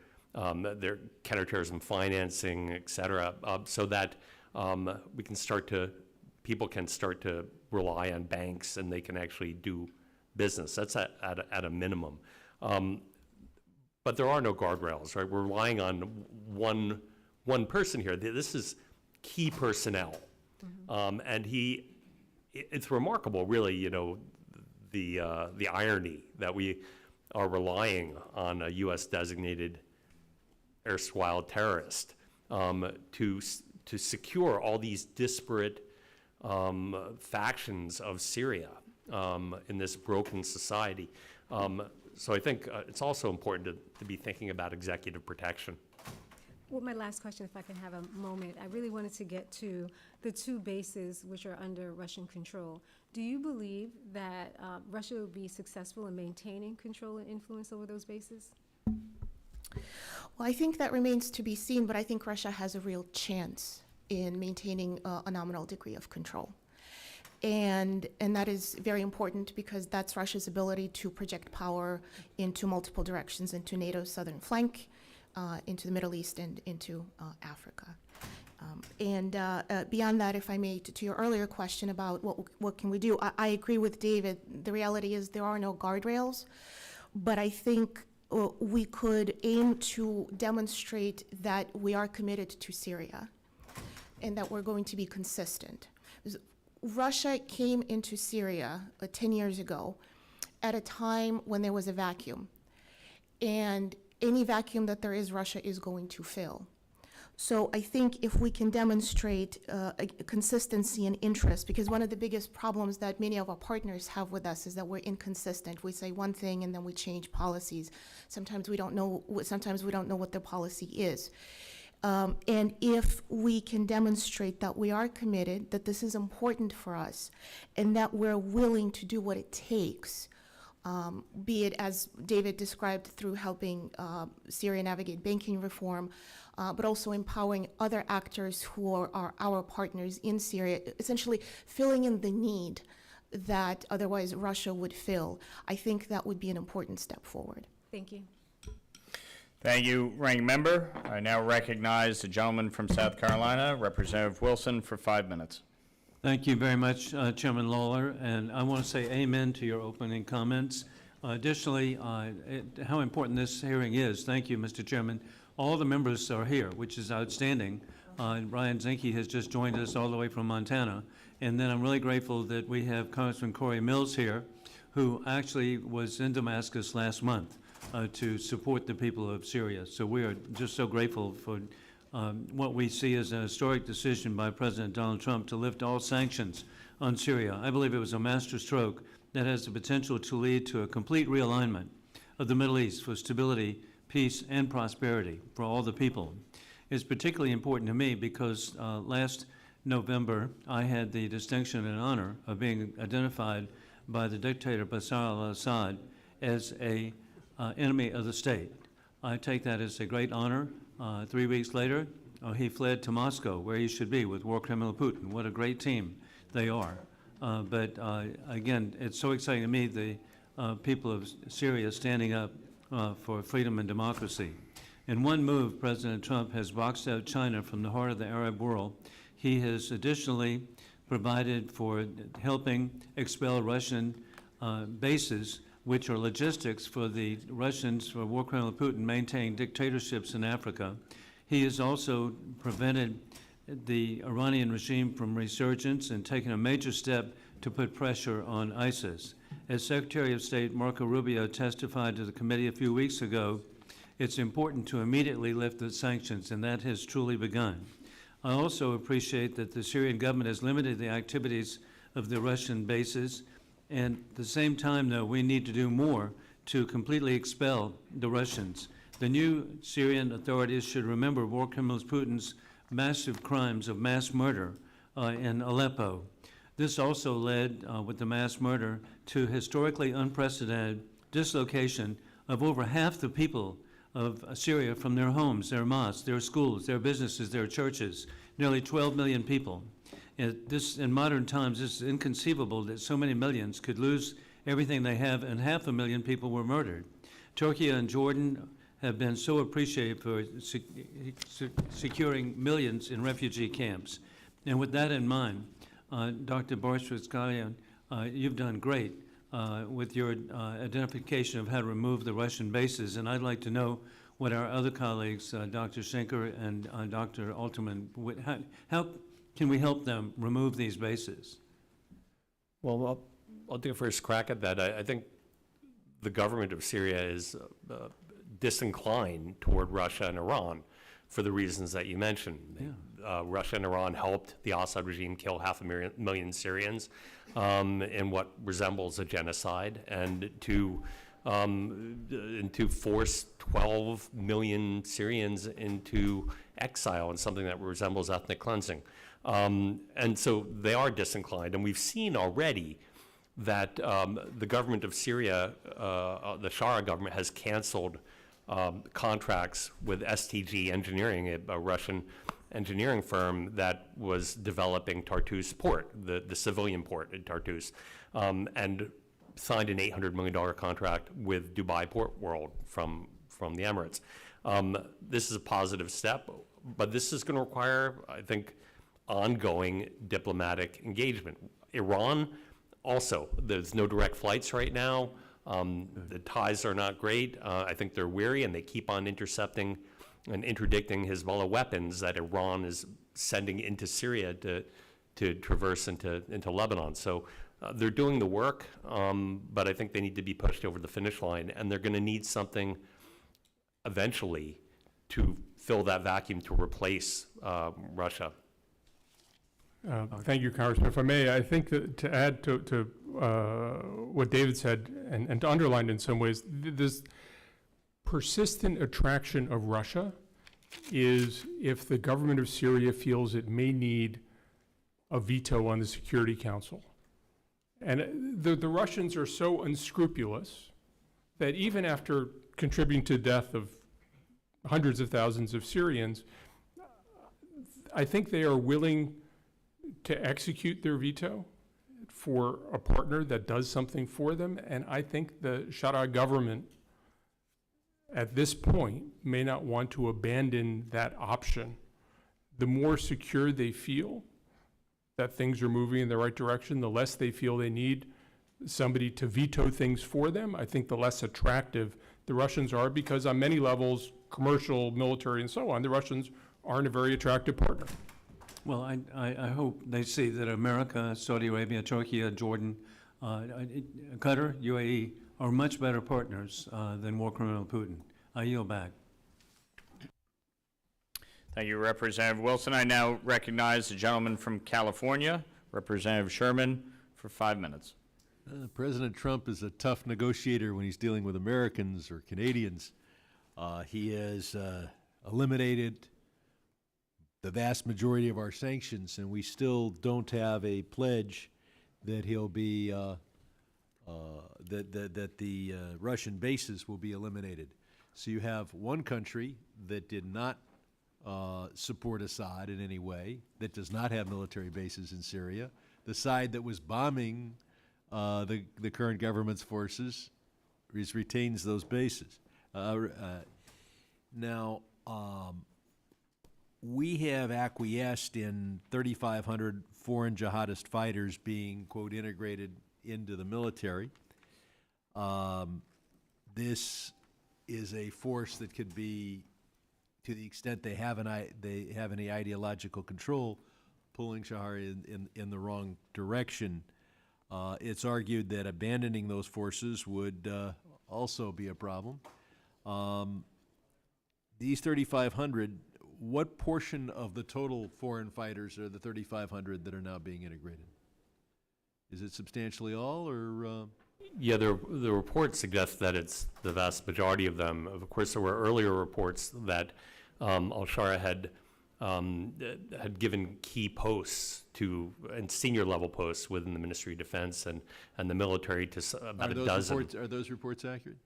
counterterrorism financing, et cetera, so that people can start to rely on banks and they can actually do business. That's at a minimum. But there are no guardrails, right? We're relying on one person here. This is key personnel. And it's remarkable, really, the irony that we are relying on a U.S. designated erstwhile terrorist to secure all these disparate factions of Syria in this broken society. So I think it's also important to be thinking about executive protection. Well, my last question, if I can have a moment, I really wanted to get to the two bases which are under Russian control. Do you believe that Russia will be successful in maintaining control and influence over those bases? Well, I think that remains to be seen, but I think Russia has a real chance in maintaining a nominal degree of control. And that is very important because that's Russia's ability to project power into multiple directions, into NATO's southern flank, into the Middle East, and into Africa. Beyond that, if I may, to your earlier question about what can we do, I agree with David. The reality is there are no guardrails, but I think we could aim to demonstrate that we are committed to Syria and that we're going to be consistent. Russia came into Syria 10 years ago at a time when there was a vacuum, and any vacuum that there is, Russia is going to fill. So I think if we can demonstrate a consistency and interest, because one of the biggest problems that many of our partners have with us is that we're inconsistent. We say one thing and then we change policies. Sometimes we don't know what their policy is. And if we can demonstrate that we are committed, that this is important for us, and that we're willing to do what it takes, be it, as David described, through helping Syria navigate banking reform, but also empowering other actors who are our partners in Syria, essentially filling in the need that otherwise Russia would fill. I think that would be an important step forward. Thank you. Thank you, Ranking Member. I now recognize the gentleman from South Carolina, Representative Wilson, for 5 minutes. Thank you very much, Chairman Lawler, and I want to say amen to your opening comments. Additionally, how important this hearing is. Thank you, Mr. Chairman. All the members are here, which is outstanding. Ryan Zinke has just joined us all the way from Montana. And then I'm really grateful that we have Congressman Corey Mills here, who actually was in Damascus last month to support the people of Syria. So we are just so grateful for what we see as a historic decision by President Donald Trump to lift all sanctions on Syria. I believe it was a masterstroke that has the potential to lead to a complete realignment of the Middle East for stability, peace, and prosperity for all the people. It's particularly important to me because last November, I had the distinction and honor of being identified by the dictator Bashar al-Assad as an enemy of the state. I take that as a great honor. 3 weeks later, he fled to Moscow, where he should be with war criminal Putin. What a great team they are. But again, it's so exciting to me, the people of Syria standing up for freedom and democracy. In one move, President Trump has boxed out China from the heart of the Arab world. He has additionally provided for helping expel Russian bases, which are logistics for the Russians, for war criminal Putin, maintaining dictatorships in Africa. He has also prevented the Iranian regime from resurgence and taken a major step to put pressure on ISIS. As Secretary of State Marco Rubio testified to the committee a few weeks ago, it's important to immediately lift the sanctions, and that has truly begun. I also appreciate that the Syrian government has limited the activities of the Russian bases, and at the same time, though, we need to do more to completely expel the Russians. The new Syrian authorities should remember war criminals Putin's massive crimes of mass murder in Aleppo. This also led, with the mass murder, to historically unprecedented dislocation of over half the people of Syria from their homes, their mosques, their schools, their businesses, their churches, nearly 12 million people. In modern times, it's inconceivable that so many millions could lose everything they have, and 500,000 people were murdered. Turkey and Jordan have been so appreciated for securing millions in refugee camps. And with that in mind, Dr. Borshchevskaya, you've done great with your identification of how to remove the Russian bases, and I'd like to know what our other colleagues, Dr. Schenker and Dr. Alterman, how can we help them remove these bases? Well, I'll take a first crack at that. I think the government of Syria is disinclined toward Russia and Iran for the reasons that you mentioned. Yeah. Russia and Iran helped the Assad regime kill 500,000 Syrians in what resembles a genocide, and to force 12 million Syrians into exile in something that resembles ethnic cleansing. And so they are disinclined, and we've seen already that the government of Syria, the Shara government, has canceled contracts with STG Engineering, a Russian engineering firm that was developing Tartus port, the civilian port in Tartus, and signed an $800 million contract with Dubai Port World from the Emirates. This is a positive step. But this is going to require, I think, ongoing diplomatic engagement. Iran, also, there's no direct flights right now. The ties are not great. I think they're weary, and they keep on intercepting and interdicting Hezbollah weapons that Iran is sending into Syria to traverse into Lebanon. So they're doing the work, but I think they need to be pushed over the finish line, and they're going to need something eventually to fill that vacuum to replace Russia. Thank you, Congressman. If I may, I think that to add to what David said and to underline in some ways, this persistent attraction of Russia is if the government of Syria feels it may need a veto on the Security Council. And the Russians are so unscrupulous that even after contributing to the death of hundreds of thousands of Syrians, I think they are willing to execute their veto for a partner that does something for them. And I think the Sharia government at this point may not want to abandon that option. The more secure they feel that things are moving in the right direction, the less they feel they need somebody to veto things for them. I think the less attractive the Russians are, because on many levels, commercial, military, and so on, the Russians aren't a very attractive partner. Well, I hope they see that America, Saudi Arabia, Turkey, Jordan, Qatar, UAE are much better partners than war criminal Putin. I yield back. Thank you, Representative Wilson. I now recognize the gentleman from California, Representative Sherman, for 5 minutes. President Trump is a tough negotiator when he's dealing with Americans or Canadians. He has eliminated the vast majority of our sanctions, and we still don't have a pledge that he'll be that the Russian bases will be eliminated. So you have one country that did not support Assad in any way, that does not have military bases in Syria. The side that was bombing the current government's forces retains those bases. Now, we have acquiesced in 3,500 foreign jihadist fighters being, quote, integrated into the military. This is a force that could be, to the extent they have any ideological control, pulling Sharia in the wrong direction. It's argued that abandoning those forces would also be a problem. These 3,500, what portion of the total foreign fighters are the 3,500 that are now being integrated? Is it substantially all, or? Yeah, the reports suggest that it's the vast majority of them. Of course, there were earlier reports that al-Sharia had given key posts to, and senior level posts within the Ministry of Defense and the military to about a dozen. Are those reports accurate?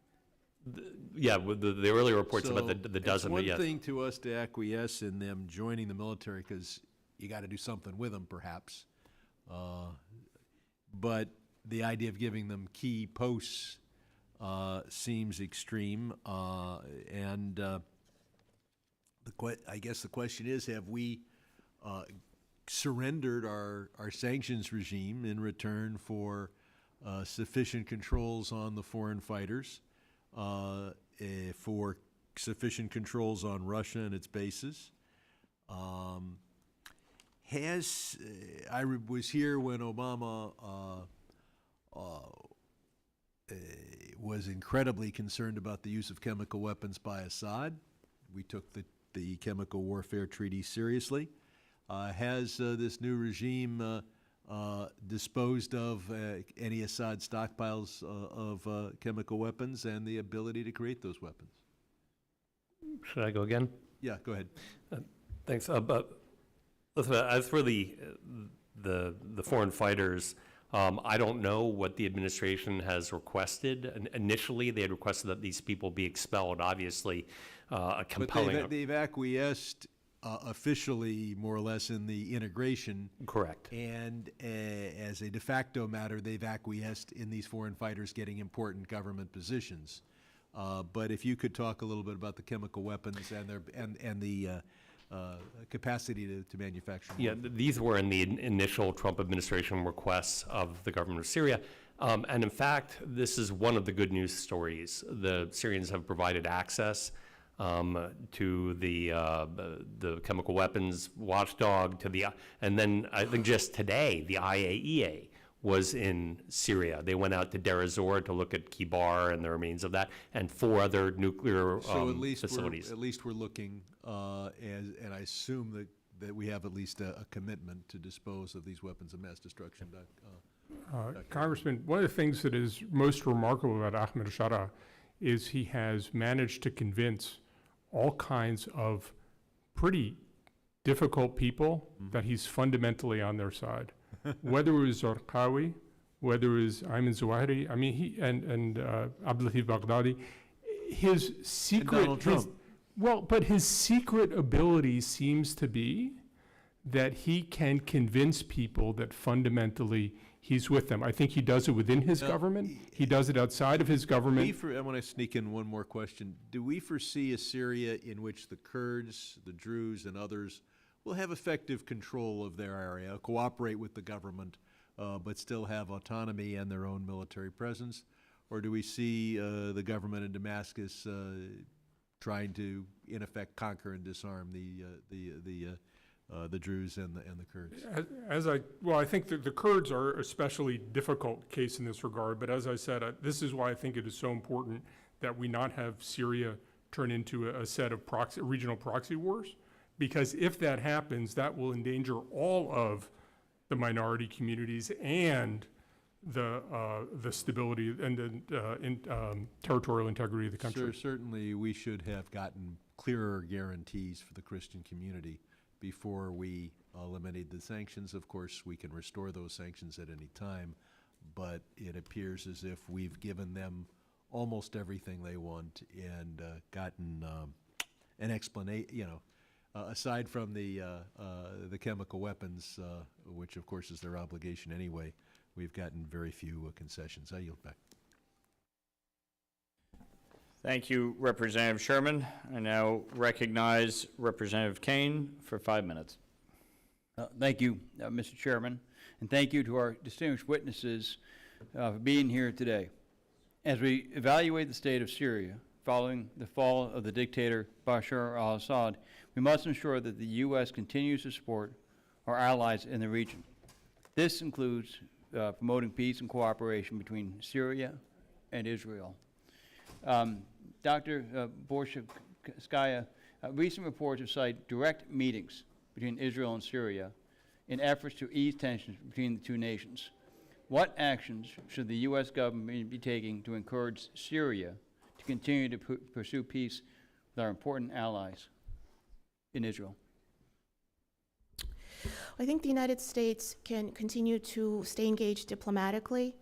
Yeah, with the earlier reports about the dozen. It's but one thing to us to acquiesce in them joining the military because you got to do something with them, perhaps. But the idea of giving them key posts seems extreme. And I guess the question is, have we surrendered our sanctions regime in return for sufficient controls on the foreign fighters, for sufficient controls on Russia and its bases? I was here when Obama was incredibly concerned about the use of chemical weapons by Assad. We took the chemical warfare treaty seriously. Has this new regime disposed of any Assad stockpiles of chemical weapons and the ability to create those weapons? Should I go again? Yeah, go ahead. Thanks. But listen, as for the foreign fighters, I don't know what the administration has requested. Initially, they had requested that these people be expelled. Obviously, a compelling. But they've acquiesced officially, more or less, in the integration. Correct. And as a de facto matter, they've acquiesced in these foreign fighters getting important government positions. But if you could talk a little bit about the chemical weapons and the capacity to manufacture. Yeah, these were in the initial Trump administration requests of the government of Syria. And in fact, this is one of the good news stories. The Syrians have provided access to the chemical weapons watchdog, and then I think just today, the IAEA was in Syria. They went out to Deir ez-Zor to look at Kibar and the remains of that, and 4 other nuclear So at least facilities. at least we're looking, and I assume that we have at least a commitment to dispose of these weapons of mass destruction. Congressman, one of the things that is most remarkable about Ahmed Shara is he has managed to convince all kinds of pretty difficult people that he's fundamentally on their side. Whether it was Zarqawi, whether it was Ayman Zawahiri, I mean, he and Abdelatif Baghdadi, his secret, Donald Trump. but his secret ability seems to be that he can convince people that fundamentally he's with them. I think he does it within his government. He does it outside of his government. I want to sneak in one more question. Do we foresee a Syria in which the Kurds, the Druze, and others will have effective control of their area, cooperate with the government, but still have autonomy and their own military presence? Or do we see the government in Damascus trying to, in effect, conquer and disarm the Druze and the Kurds? I think that the Kurds are a especially difficult case in this regard, but as I said, this is why I think it is so important that we not have Syria turn into a set of regional proxy wars, because if that happens, that will endanger all of the minority communities and the stability and the territorial integrity of the country. Certainly, we should have gotten clearer guarantees for the Christian community before we eliminated the sanctions. Of course, we can restore those sanctions at any time, but it appears as if we've given them almost everything they want and gotten an explanation, aside from the chemical weapons, which of course is their obligation anyway. We've gotten very few concessions. I yield back. Thank you, Representative Sherman. I now recognize Representative Kane for 5 minutes. Thank you, Mr. Chairman, and thank you to our distinguished witnesses for being here today. As we evaluate the state of Syria following the fall of the dictator Bashar al-Assad, we must ensure that the U.S. continues to support our allies in the region. This includes promoting peace and cooperation between Syria and Israel. Dr. Borshchevskaya, recent reports have cited direct meetings between Israel and Syria in efforts to ease tensions between the two nations. What actions should the U.S. government be taking to encourage Syria to continue to pursue peace with our important allies in Israel? I think the United States can continue to stay engaged diplomatically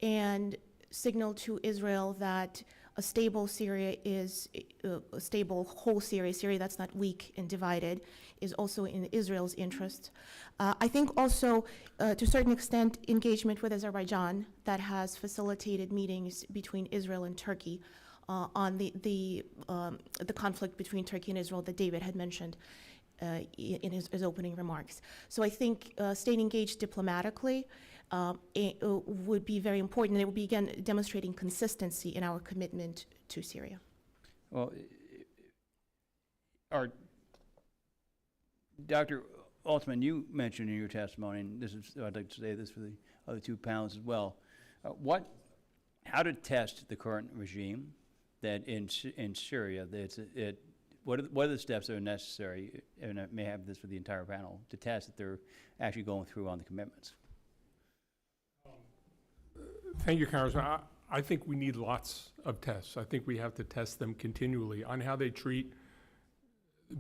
and signal to Israel that a stable Syria is a stable whole Syria, Syria that's not weak and divided, is also in Israel's interest. I think also, to a certain extent, engagement with Azerbaijan that has facilitated meetings between Israel and Turkey on the conflict between Turkey and Israel that David had mentioned in his opening remarks. So I think staying engaged diplomatically would be very important, and it would be, again, demonstrating consistency in our commitment to Syria. Well, Dr. Alterman, you mentioned in your testimony, and this is, I'd like to say this for the other two panelists as well, how to test the current regime that in Syria, what are the steps that are necessary, and I may have this for the entire panel, to test that they're actually going through on the commitments? Thank you, Congressman. I think we need lots of tests. I think we have to test them continually on how they treat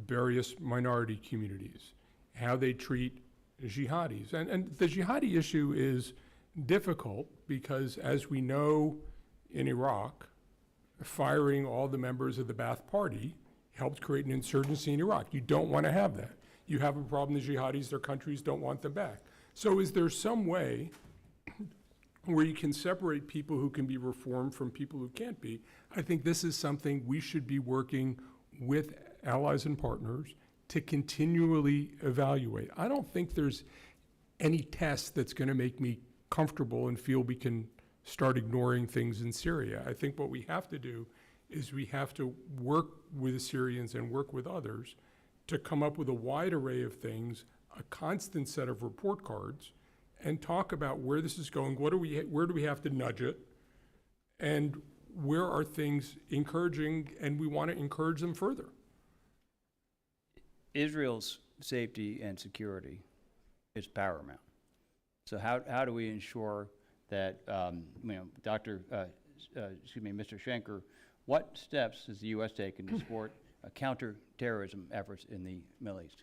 various minority communities, how they treat jihadis. And the jihadi issue is difficult because, as we know in Iraq, firing all the members of the Ba'ath Party helped create an insurgency in Iraq. You don't want to have that. You have a problem, the jihadis, their countries don't want them back. So is there some way where you can separate people who can be reformed from people who can't be? I think this is something we should be working with allies and partners to continually evaluate. I don't think there's any test that's going to make me comfortable and feel we can start ignoring things in Syria. I think what we have to do is we have to work with the Syrians and work with others to come up with a wide array of things, a constant set of report cards, and talk about where this is going, where do we have to nudge it, and where are things encouraging, and we want to encourage them further. Israel's safety and security is paramount. So how do we ensure that, Mr. Schenker, what steps has the U.S. taken to support counterterrorism efforts in the Middle East?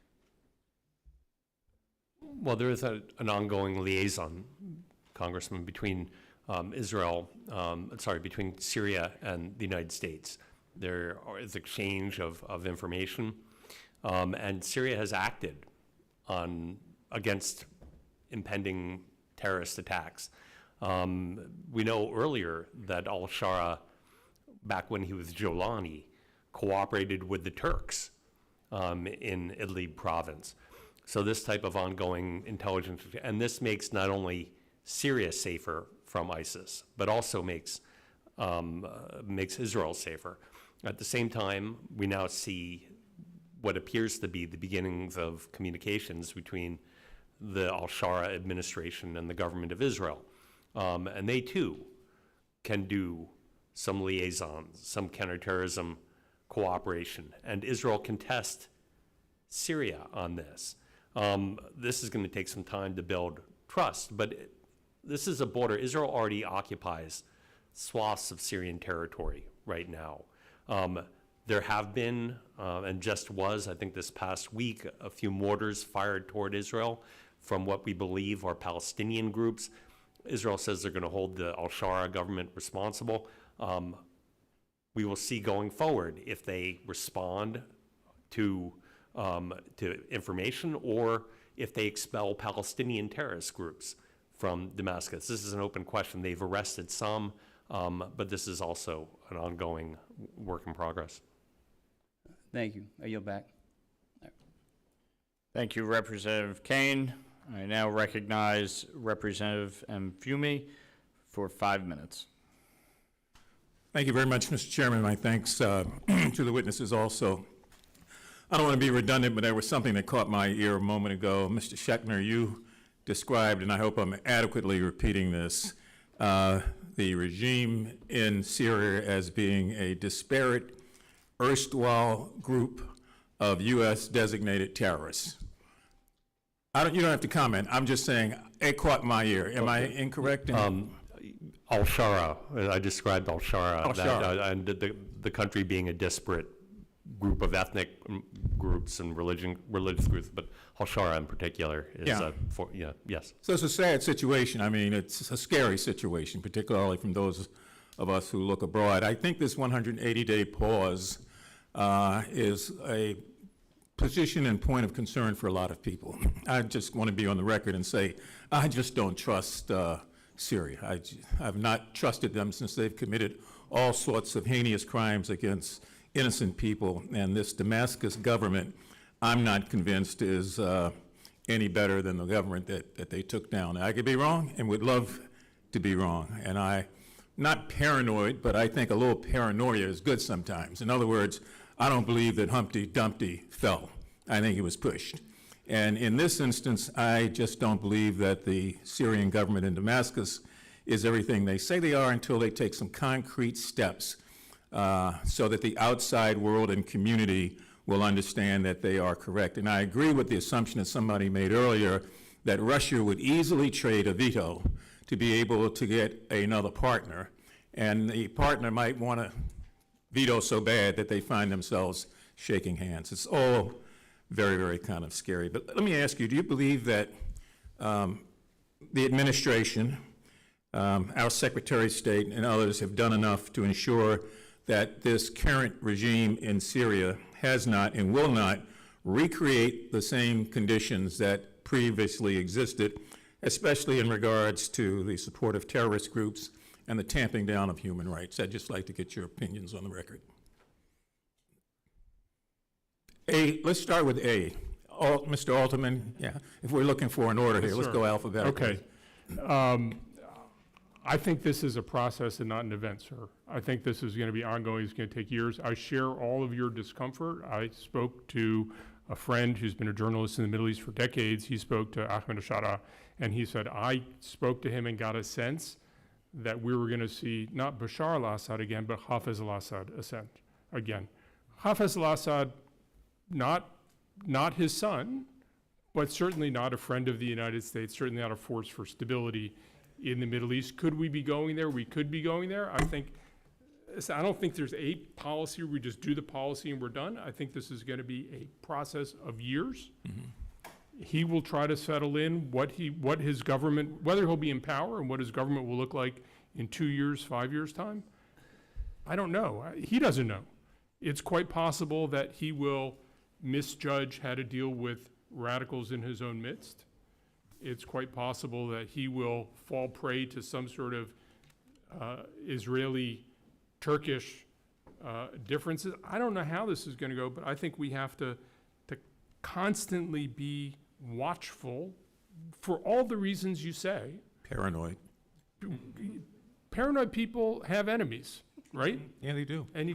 Well, there is an ongoing liaison, Congressman, between between Syria and the United States. There is exchange of information, and Syria has acted against impending terrorist attacks. We know earlier that al-Shara, back when he was Jolani, cooperated with the Turks in Idlib province. So this type of ongoing intelligence, and this makes not only Syria safer from ISIS, but also makes Israel safer. At the same time, we now see what appears to be the beginnings of communications between the al-Shara administration and the government of Israel. And they too can do some liaisons, some counterterrorism cooperation, and Israel can test Syria on this. This is going to take some time to build trust, but this is a border. Israel already occupies swaths of Syrian territory right now. There have been, and just was, I think this past week, a few mortars fired toward Israel from what we believe are Palestinian groups. Israel says they're going to hold the al-Shara government responsible. We will see going forward if they respond to information or if they expel Palestinian terrorist groups from Damascus. This is an open question. They've arrested some, but this is also an ongoing work in progress. Thank you. I yield back. Thank you, Representative Kane. I now recognize Representative Mfumi for 5 minutes. Thank you very much, Mr. Chairman. My thanks to the witnesses also. I don't want to be redundant, but there was something that caught my ear a moment ago. Mr. Schenker, you described, and I hope I'm adequately repeating this, the regime in Syria as being a disparate, erstwhile group of U.S. designated terrorists. You don't have to comment. I'm just saying it caught my ear. Am I incorrect? Al-Shara, I described Al-Shara, and the country being a disparate group of ethnic groups and religious groups, but Al-Shara in particular is, yes. So it's a sad situation. I mean, it's a scary situation, particularly from those of us who look abroad. I think this 180-day pause is a position and point of concern for a lot of people. I just want to be on the record and say, I just don't trust Syria. I've not trusted them since they've committed all sorts of heinous crimes against innocent people, and this Damascus government, I'm not convinced is any better than the government that they took down. I could be wrong and would love to be wrong, and I'm not paranoid, but I think a little paranoia is good sometimes. In other words, I don't believe that Humpty Dumpty fell. I think he was pushed. And in this instance, I just don't believe that the Syrian government in Damascus is everything they say they are until they take some concrete steps so that the outside world and community will understand that they are correct. And I agree with the assumption that somebody made earlier that Russia would easily trade a veto to be able to get another partner, and the partner might want to veto so bad that they find themselves shaking hands. It's all very, very kind of scary. But let me ask you, do you believe that the administration, our Secretary of State and others have done enough to ensure that this current regime in Syria has not and will not recreate the same conditions that previously existed, especially in regards to the support of terrorist groups and the tamping down of human rights? I'd just like to get your opinions on the record. Let's start with A. Mr. Alterman, yeah, if we're looking for an order here, let's sir. go alphabetically. Okay. I think this is a process and not an event, sir. I think this is going to be ongoing. It's going to take years. I share all of your discomfort. I spoke to a friend who's been a journalist in the Middle East for decades. He spoke to Ahmed Ashara, and he said, I spoke to him and got a sense that we were going to see not Bashar al-Assad again, but Hafez al-Assad ascend again. Hafez al-Assad, not his son, but certainly not a friend of the United States, certainly not a force for stability in the Middle East. Could we be going there? We could be going there. I don't think there's a policy where we just do the policy and we're done. I think this is going to be a process of years. He will try to settle in what his government, whether he'll be in power and what his government will look like in 2 years, 5 years' time. I don't know. He doesn't know. It's quite possible that he will misjudge how to deal with radicals in his own midst. It's quite possible that he will fall prey to some sort of Israeli-Turkish differences. I don't know how this is going to go, but I think we have to constantly be watchful for all the reasons you say. Paranoid. Paranoid people have enemies, right? Yeah, they do. And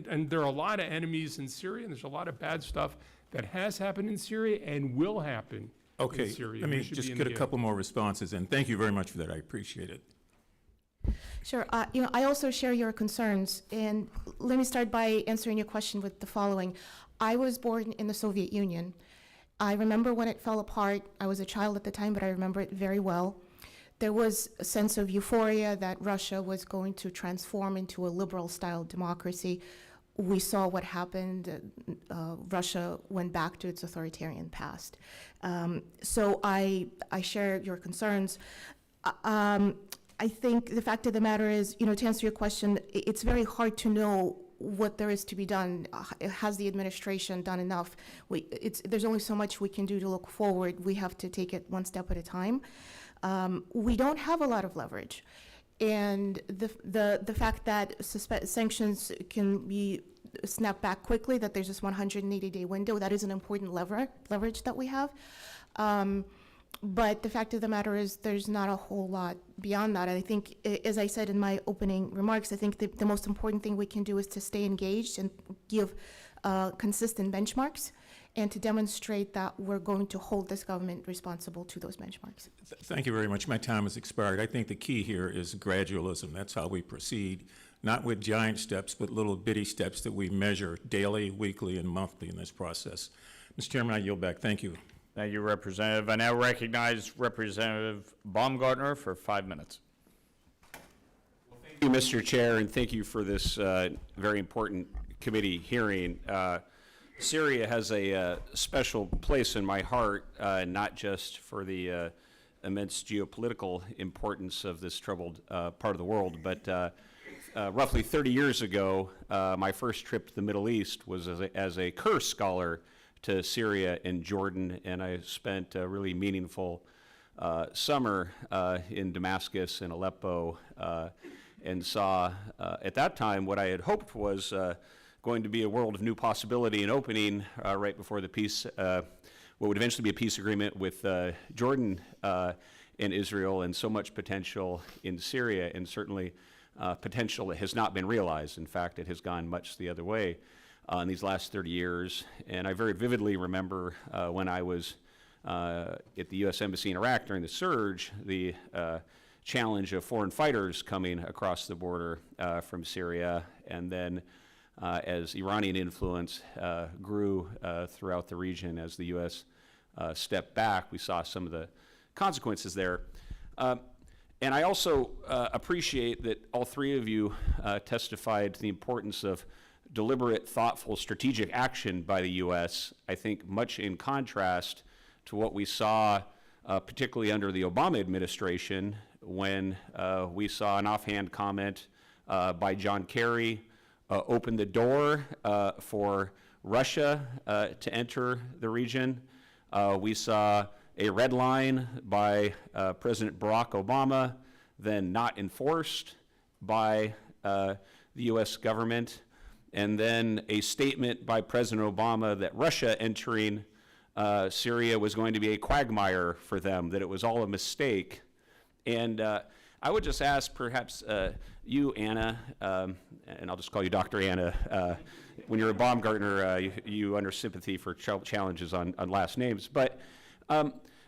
and there are a lot of enemies in Syria, and there's a lot of bad stuff that has happened in Syria and will happen Okay, in Syria. let me We should just be in get the a couple more responses, and thank you very much for that. I appreciate it. Sure. I also share your concerns, and let me start by answering your question with the following. I was born in the Soviet Union. I remember when it fell apart. I was a child at the time, but I remember it very well. There was a sense of euphoria that Russia was going to transform into a liberal-style democracy. We saw what happened. Russia went back to its authoritarian past. So I share your concerns. I think the fact of the matter is, to answer your question, it's very hard to know what there is to be done. Has the administration done enough? There's only so much we can do to look forward. We have to take it one step at a time. We don't have a lot of leverage. And the fact that sanctions can be snapped back quickly, that there's this 180-day window, that is an important leverage that we have. But the fact of the matter is there's not a whole lot beyond that. And I think, as I said in my opening remarks, I think the most important thing we can do is to stay engaged and give consistent benchmarks and to demonstrate that we're going to hold this government responsible to those benchmarks. Thank you very much. My time has expired. I think the key here is gradualism. That's how we proceed, not with giant steps, but little bitty steps that we measure daily, weekly, and monthly in this process. Mr. Chairman, I yield back. Thank you. Thank you, Representative. I now recognize Representative Baumgartner for 5 minutes. Thank you, Mr. Chair, and thank you for this very important committee hearing. Syria has a special place in my heart, not just for the immense geopolitical importance of this troubled part of the world, but roughly 30 years ago, my first trip to the Middle East was as a Kurz scholar to Syria and Jordan, and I spent a really meaningful summer in Damascus and Aleppo, and saw at that time what I had hoped was going to be a world of new possibility and opening right before the peace, what would eventually be a peace agreement with Jordan and Israel, and so much potential in Syria, and certainly potential that has not been realized. In fact, it has gone much the other way in these last 30 years. And I very vividly remember when I was at the U.S. Embassy in Iraq during the surge, the challenge of foreign fighters coming across the border from Syria, and then as Iranian influence grew throughout the region, as the U.S. Stepped back, we saw some of the consequences there. And I also appreciate that all three of you testified to the importance of deliberate, thoughtful, strategic action by the U.S., I think much in contrast to what we saw, particularly under the Obama administration, when we saw an offhand comment by John Kerry open the door for Russia to enter the region. We saw a red line by President Barack Obama, then not enforced by the U.S. government. and then a statement by President Obama that Russia entering Syria was going to be a quagmire for them, that it was all a mistake. And I would just ask perhaps you, Anna, and I'll just call you Dr. Anna. When you're a Baumgartner, you under sympathy for challenges on last names. But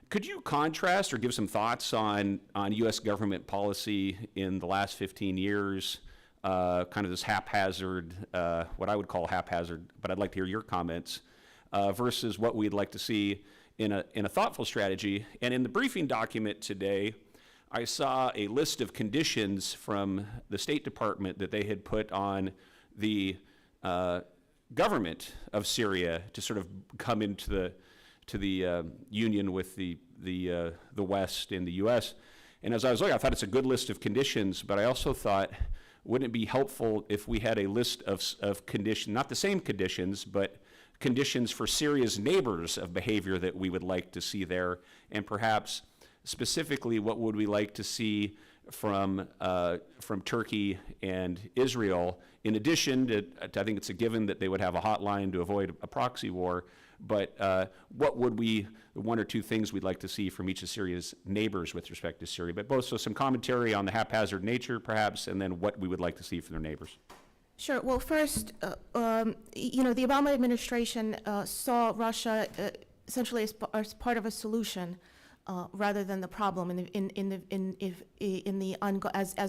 could you contrast or give some thoughts on U.S. government policy in the last 15 years, kind of this haphazard, what I would call haphazard, but I'd like to hear your comments, versus what we'd like to see in a thoughtful strategy. And in the briefing document today, I saw a list of conditions from the State Department that they had put on the government of Syria to sort of come into the union with the West and the U.S. And as I was looking, I thought it's a good list of conditions, but I also thought, wouldn't it be helpful if we had a list of conditions, not the same conditions, but conditions for Syria's neighbors of behavior that we would like to see there, and perhaps specifically what would we like to see from Turkey and Israel, in addition to, I think it's a given that they would have a hotline to avoid a proxy war, but what would the one or two things we'd like to see from each of Syria's neighbors with respect to Syria, but both, so some commentary on the haphazard nature perhaps, and then what we would like to see from their neighbors. Sure. Well, first, the Obama administration saw Russia essentially as part of a solution rather than the problem as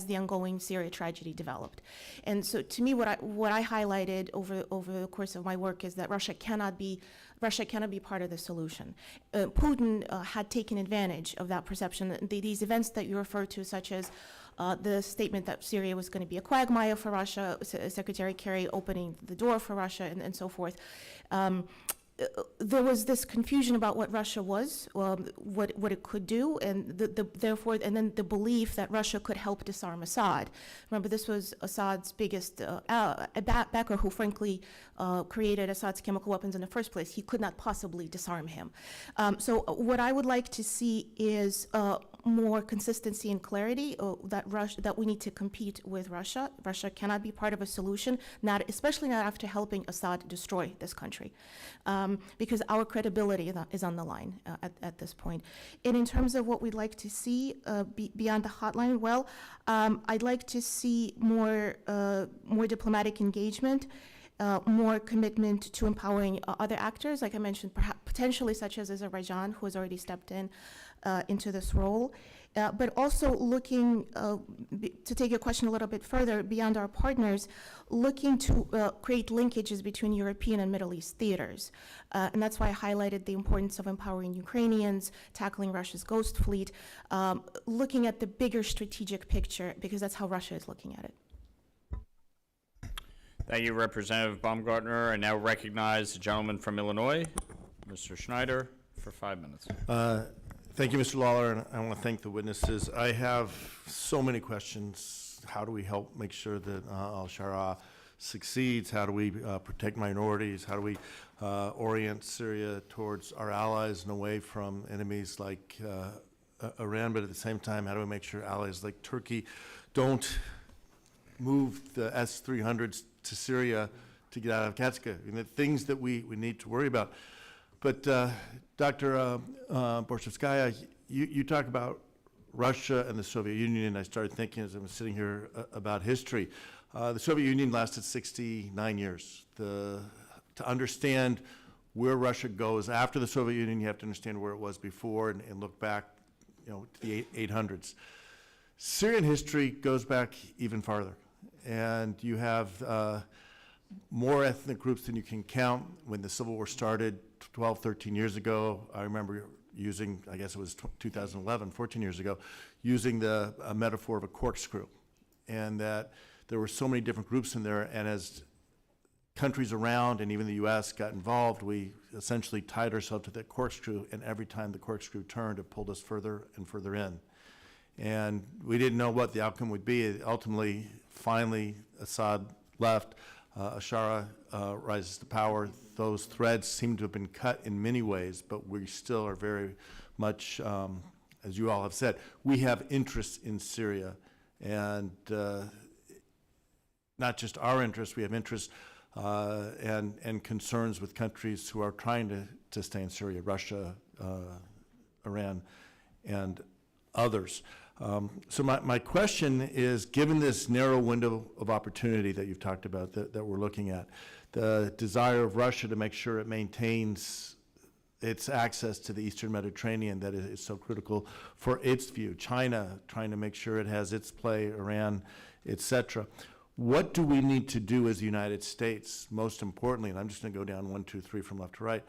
the ongoing Syria tragedy developed. And so, to me, what I highlighted over the course of my work is that Russia cannot be part of the solution. Putin had taken advantage of that perception. These events that you refer to, such as the statement that Syria was going to be a quagmire for Russia, Secretary Kerry opening the door for Russia, and so forth. There was this confusion about what Russia was, what it could do, and therefore, and then the belief that Russia could help disarm Assad. Remember, this was Assad's biggest backer, who frankly created Assad's chemical weapons in the first place. He could not possibly disarm him. So what I would like to see is more consistency and clarity that we need to compete with Russia. Russia cannot be part of a solution, especially not after helping Assad destroy this country. Because our credibility is on the line at this point. And in terms of what we'd like to see beyond the hotline, well, I'd like to see more diplomatic engagement, more commitment to empowering other actors, like I mentioned, perhaps potentially such as Azerbaijan, who has already stepped into this role. But also looking, to take your question a little bit further, beyond our partners, looking to create linkages between European and Middle East theaters. And that's why I highlighted the importance of empowering Ukrainians, tackling Russia's ghost fleet, looking at the bigger strategic picture, because that's how Russia is looking at it. Thank you, Representative Baumgartner. I now recognize the gentleman from Illinois, Mr. Schneider, for 5 minutes. Thank you, Mr. Lawler, and I want to thank the witnesses. I have so many questions. How do we help make sure that al-Shara succeeds? How do we protect minorities? How do we orient Syria towards our allies and away from enemies like Iran? But at the same time, how do we make sure allies like Turkey don't move the S-300s to Syria to get out of Katska? The things that we need to worry about. But Dr. Borshchevskaya, you talk about Russia and the Soviet Union, and I started thinking as I was sitting here about history. The Soviet Union lasted 69 years. To understand where Russia goes after the Soviet Union, you have to understand where it was before and look back, to the 800s. Syrian history goes back even farther, and you have more ethnic groups than you can count. When the Civil War started 12, 13 years ago, I remember using, I guess it was 2011, 14 years ago, using the metaphor of a corkscrew, and that there were so many different groups in there, and as countries around and even the U.S. got involved, we essentially tied ourselves to that corkscrew, and every time the corkscrew turned, it pulled us further and further in. And we didn't know what the outcome would be. Ultimately, finally, Assad left. al-Shara rises to power. Those threads seem to have been cut in many ways, but we still are very much, as you all have said, we have interests in Syria. And not just our interests, we have interests and concerns with countries who are trying to stay in Syria, Russia, Iran, and others. So my question is, given this narrow window of opportunity that you've talked about, that we're looking at, the desire of Russia to make sure it maintains its access to the Eastern Mediterranean that is so critical for its view, China trying to make sure it has its play, Iran, et cetera. What do we need to do as the United States, most importantly, and I'm just going to go down 1, 2, 3 from left to right,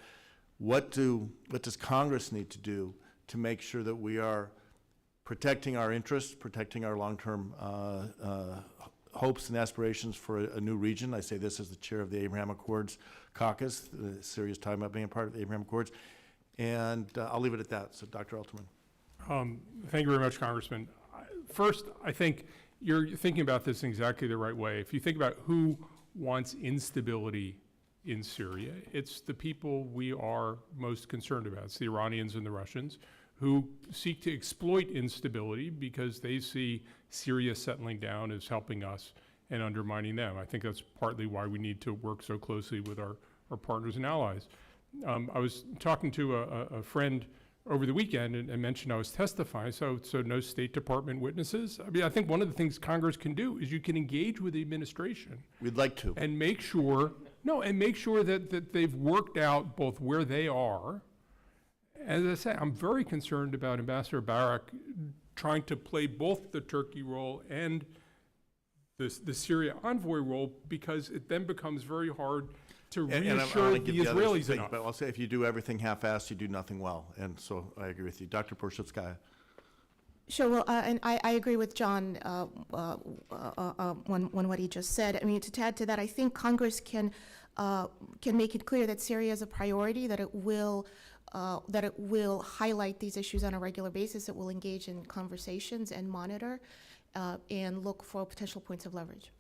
what does Congress need to do to make sure that we are protecting our interests, protecting our long-term hopes and aspirations for a new region? I say this as the chair of the Abraham Accords caucus. Syria's talking about being a part of the Abraham Accords. And I'll leave it at that. So, Dr. Alterman. Thank you very much, Congressman. First, I think you're thinking about this in exactly the right way. If you think about who wants instability in Syria, it's the people we are most concerned about. It's the Iranians and the Russians, who seek to exploit instability because they see Syria settling down as helping us and undermining them. I think that's partly why we need to work so closely with our partners and allies. I was talking to a friend over the weekend and mentioned I was testifying, so no State Department witnesses. I mean, I think one of the things Congress can do is you can engage with the administration. We'd like to. And make sure, that they've worked out both where they are. As I say, I'm very concerned about Ambassador Barak trying to play both the Turkey role and the Syria envoy role, because it then becomes very hard to reassure the Israelis enough. But I'll say, if you do everything half-assed, you do nothing well. And so I agree with you. Dr. Borshchevskaya. Sure. Well, and I agree with John on what he just said. I mean, to add to that, I think Congress can make it clear that Syria is a priority, that it will highlight these issues on a regular basis. It will engage in conversations and monitor and look for potential points of leverage.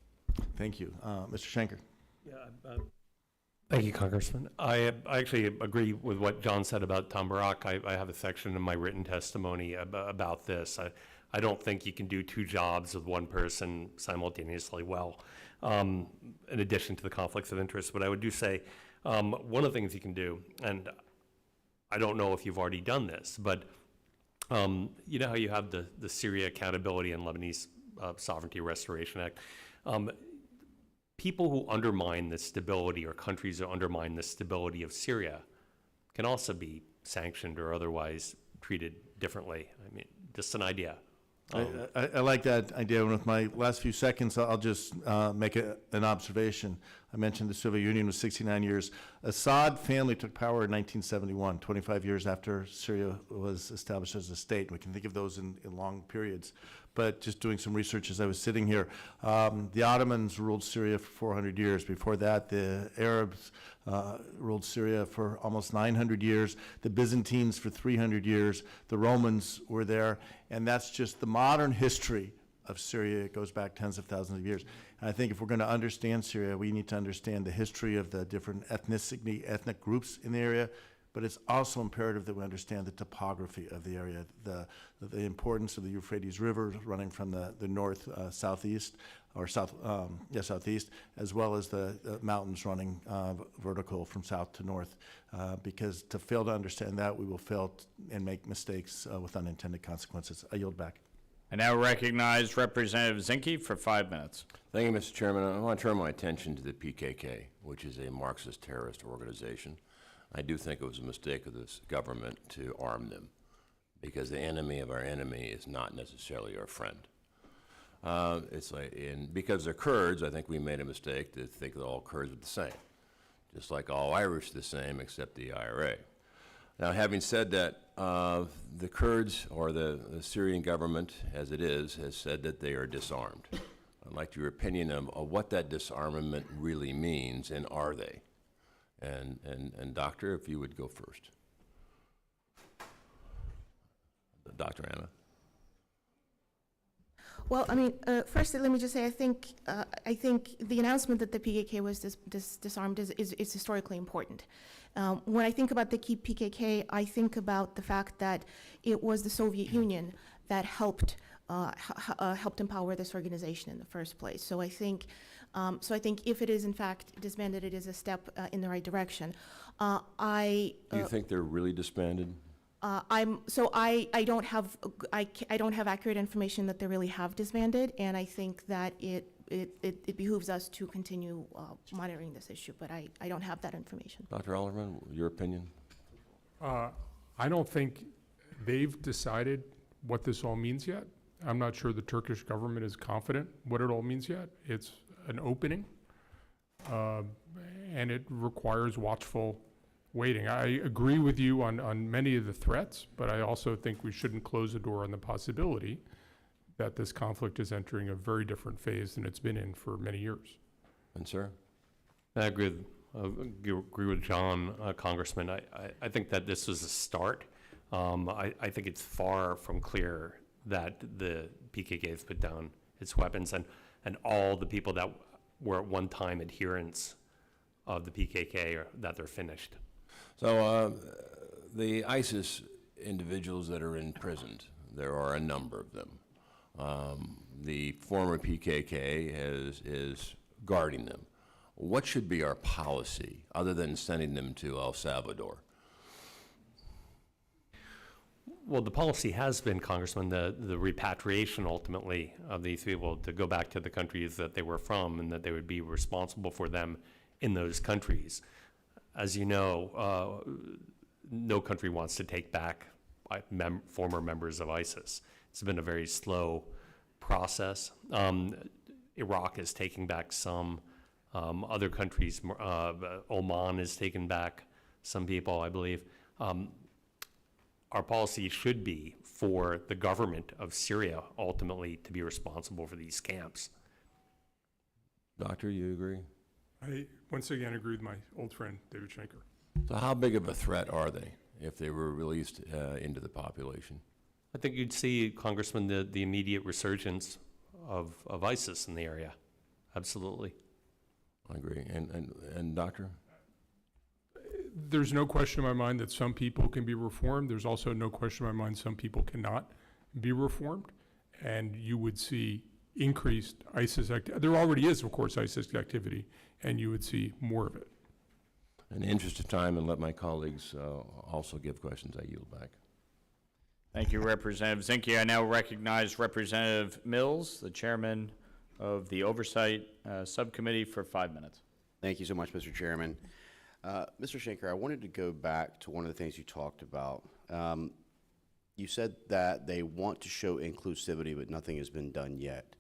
Thank you. Mr. Schenker. Yeah, thank you, Congressman. I actually agree with what John said about Tom Barak. I have a section in my written testimony about this. I don't think you can do two jobs with one person simultaneously well, in addition to the conflicts of interest. But I would do say one of the things you can do, and I don't know if you've already done this, but you know how you have the Syria Accountability and Lebanese Sovereignty Restoration Act? People who undermine the stability, or countries who undermine the stability of Syria, can also be sanctioned or otherwise treated differently. I mean, just an idea. I like that idea. And with my last few seconds, I'll just make an observation. I mentioned the Soviet Union was 69 years. Assad family took power in 1971, 25 years after Syria was established as a state. We can think of those in long periods. But just doing some research as I was sitting here, the Ottomans ruled Syria for 400 years. Before that, the Arabs ruled Syria for almost 900 years, the Byzantines for 300 years, the Romans were there, and that's just the modern history of Syria. It goes back tens of thousands of years. And I think if we're going to understand Syria, we need to understand the history of the different ethnic groups in the area, but it's also imperative that we understand the topography of the area, the importance of the Euphrates River running from the north southeast, or southeast, as well as the mountains running vertical from south to north. Because to fail to understand that, we will fail and make mistakes with unintended consequences. I yield back. I now recognize Representative Zinke for 5 minutes. Thank you, Mr. Chairman. I want to turn my attention to the PKK, which is a Marxist terrorist organization. I do think it was a mistake of this government to arm them, because the enemy of our enemy is not necessarily our friend. Because they're Kurds, I think we made a mistake to think that all Kurds are the same, just like all Irish are the same except the IRA. Now, having said that, the Kurds, or the Syrian government, as it is, has said that they are disarmed. I'd like your opinion of what that disarmament really means, and are they? And Doctor, if you would go first. Dr. Anna. Well, I mean, first, let me just say, I think the announcement that the PKK was disarmed is historically important. When I think about the PKK, I think about the fact that it was the Soviet Union that helped helped empower this organization in the first place. So I think if it is in fact disbanded, it is a step in the right direction. Do you think they're really disbanded? I don't have accurate information that they really have disbanded, and I think that it behooves us to continue monitoring this issue, but I don't have that information. Dr. Alterman, your opinion? I don't think they've decided what this all means yet. I'm not sure the Turkish government is confident what it all means yet. It's an opening, and it requires watchful waiting. I agree with you on many of the threats, but I also think we shouldn't close the door on the possibility that this conflict is entering a very different phase than it's been in for many years. And sir? I agree with John, Congressman. I think that this was a start. I think it's far from clear that the PKK has put down its weapons, and all the people that were at one time adherents of the PKK that they're finished. So the ISIS individuals that are imprisoned, there are a number of them. The former PKK is guarding them. What should be our policy other than sending them to El Salvador? Well, the policy has been, Congressman, the repatriation ultimately of these people to go back to the countries that they were from, and that they would be responsible for them in those countries. As you know, no country wants to take back former members of ISIS. It's been a very slow process. Iraq is taking back some. Other countries, Oman is taking back some people, I believe. Our policy should be for the government of Syria ultimately to be responsible for these camps. Doctor, you agree? I once again agree with my old friend, David Schenker. So how big of a threat are they if they were released into the population? I think you'd see, Congressman, the immediate resurgence of ISIS in the area. Absolutely. I agree. And Doctor? There's no question in my mind that some people can be reformed. There's also no question in my mind some people cannot be reformed. And you would see increased ISIS activity. There already is, of course, ISIS activity, and you would see more of it. In the interest of time, and let my colleagues also give questions, I yield back. Thank you, Representative Zinke. I now recognize Representative Mills, the chairman of the Oversight Subcommittee, for 5 minutes. Thank you so much, Mr. Chairman. Mr. Schenker, I wanted to go back to one of the things you talked about. You said that they want to show inclusivity, but nothing has been done yet.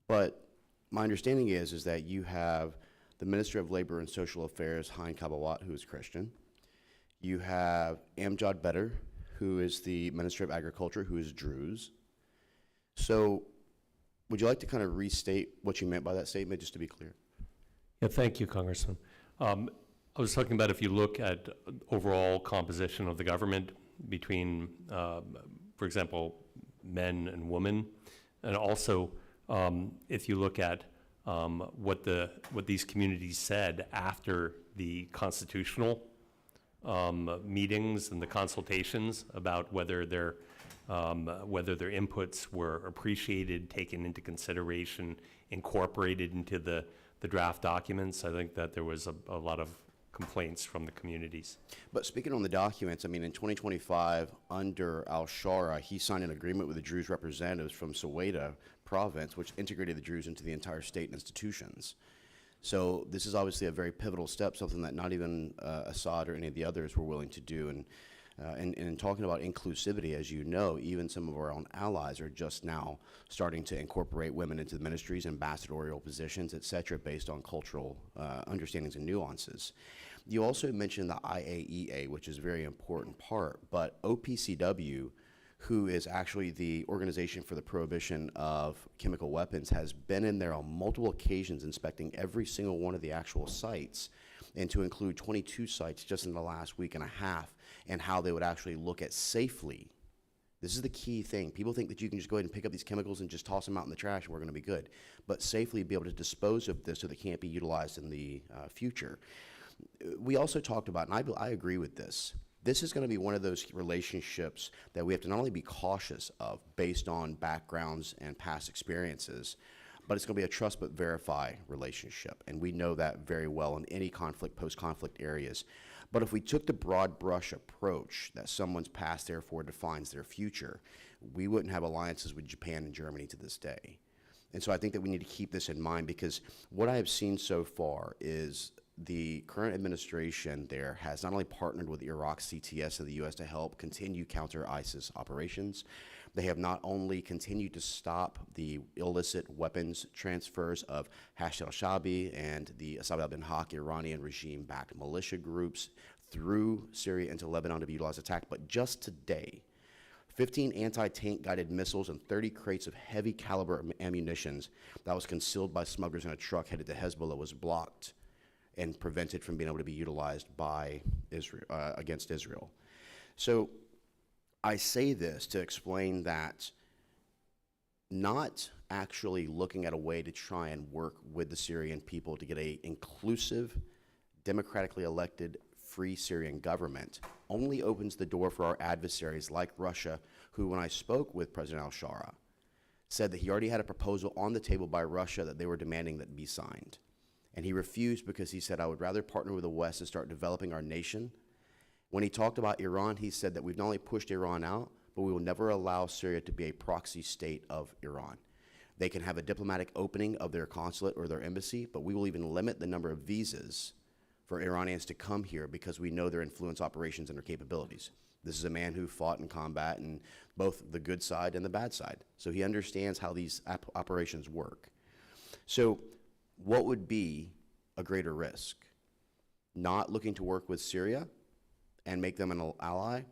But my understanding is that you have the Minister of Labor and Social Affairs, Hein Kabawat, who is Christian. You have Amjad Bedr, who is the Minister of Agriculture, who is Druze. So would you like to kind of restate what you meant by that statement, just to be clear? Yeah, thank you, Congressman. I was talking about if you look at overall composition of the government between, for example, men and women, and also if you look at what these communities said after the constitutional meetings and the consultations about whether their inputs were appreciated, taken into consideration, incorporated into the draft documents. I think that there was a lot of complaints from the communities. But speaking on the documents, I mean, in 2025, under al-Shara, he signed an agreement with the Druze representatives from Soweto province, which integrated the Druze into the entire state institutions. So this is obviously a very pivotal step, something that not even Assad or any of the others were willing to do. And in talking about inclusivity, as you know, even some of our own allies are just now starting to incorporate women into the ministries, ambassadorial positions, et cetera, based on cultural understandings and nuances. You also mentioned the IAEA, which is a very important part, but OPCW, who is actually the Organization for the Prohibition of Chemical Weapons, has been in there on multiple occasions inspecting every single one of the actual sites, and to include 22 sites just in the last week and a half, and how they would actually look at safely. This is the key thing. People think that you can just go ahead and pick up these chemicals and just toss them out in the trash and we're going to be good. But safely be able to dispose of this so they can't be utilized in the future. We also talked about, and I agree with this, This is going to be one of those relationships that we have to not only be cautious of based on backgrounds and past experiences, but it's going to be a trust but verify relationship. And we know that very well in any conflict, post-conflict areas. But if we took the broad brush approach that someone's past therefore defines their future, we wouldn't have alliances with Japan and Germany to this day. And so I think that we need to keep this in mind, because what I have seen so far is the current administration there has not only partnered with Iraq CTS of the U.S. to help continue counter ISIS operations, they have not only continued to stop the illicit weapons transfers of Hashd al-Shaabi and the Assad al-Bin Haq Iranian regime-backed militia groups through Syria into Lebanon to be utilized attack, but just today, 15 anti-tank guided missiles and 30 crates of heavy caliber ammunition that was concealed by smugglers in a truck headed to Hezbollah was blocked and prevented from being able to be utilized by Israel, against Israel. So I say this to explain that not actually looking at a way to try and work with the Syrian people to get an inclusive, democratically elected, free Syrian government only opens the door for our adversaries like Russia, who, when I spoke with President al-Shara, said that he already had a proposal on the table by Russia that they were demanding that be signed. And he refused because he said, I would rather partner with the West and start developing our nation. When he talked about Iran, he said that we've not only pushed Iran out, but we will never allow Syria to be a proxy state of Iran. They can have a diplomatic opening of their consulate or their embassy, but we will even limit the number of visas for Iranians to come here because we know their influence operations and their capabilities. This is a man who fought in combat in both the good side and the bad side. So he understands how these operations work. So what would be a greater risk? Not looking to work with Syria and make them an ally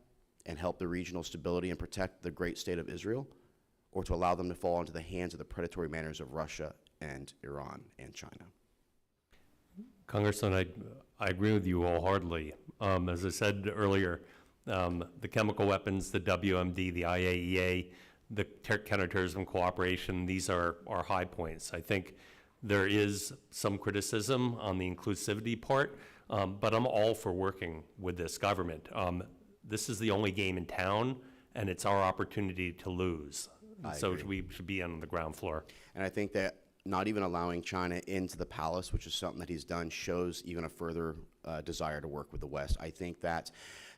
and help the regional stability and protect the great state of Israel, or to allow them to fall into the hands of the predatory manners of Russia and Iran and China? Congressman, I agree with you wholeheartedly. As I said earlier, the chemical weapons, the WMD, the IAEA, the counterterrorism cooperation, these are high points. I think there is some criticism on the inclusivity part, but I'm all for working with this government. This is the only game in town, and it's our opportunity to lose. So we should be on the ground floor. And I think that not even allowing China into the palace, which is something that he's done, shows even a further desire to work with the West. I think that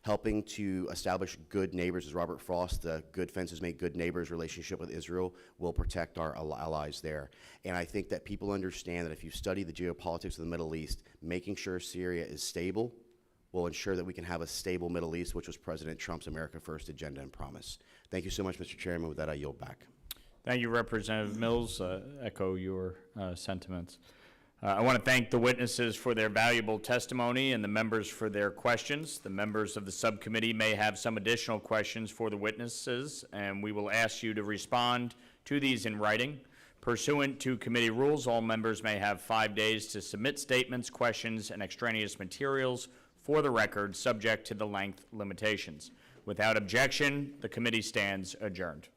helping to establish good neighbors, as Robert Frost, the good fences make good neighbors relationship with Israel, will protect our allies there. And I think that people understand that if you study the geopolitics of the Middle East, making sure Syria is stable will ensure that we can have a stable Middle East, which was President Trump's America First agenda and promise. Thank you so much, Mr. Chairman. With that, I yield back. Thank you, Representative Mills. Echo your sentiments. I want to thank the witnesses for their valuable testimony and the members for their questions. The members of the subcommittee may have some additional questions for the witnesses, and we will ask you to respond to these in writing. Pursuant to committee rules, all members may have 5 days to submit statements, questions, and extraneous materials for the record, subject to the length limitations. Without objection, the committee stands adjourned.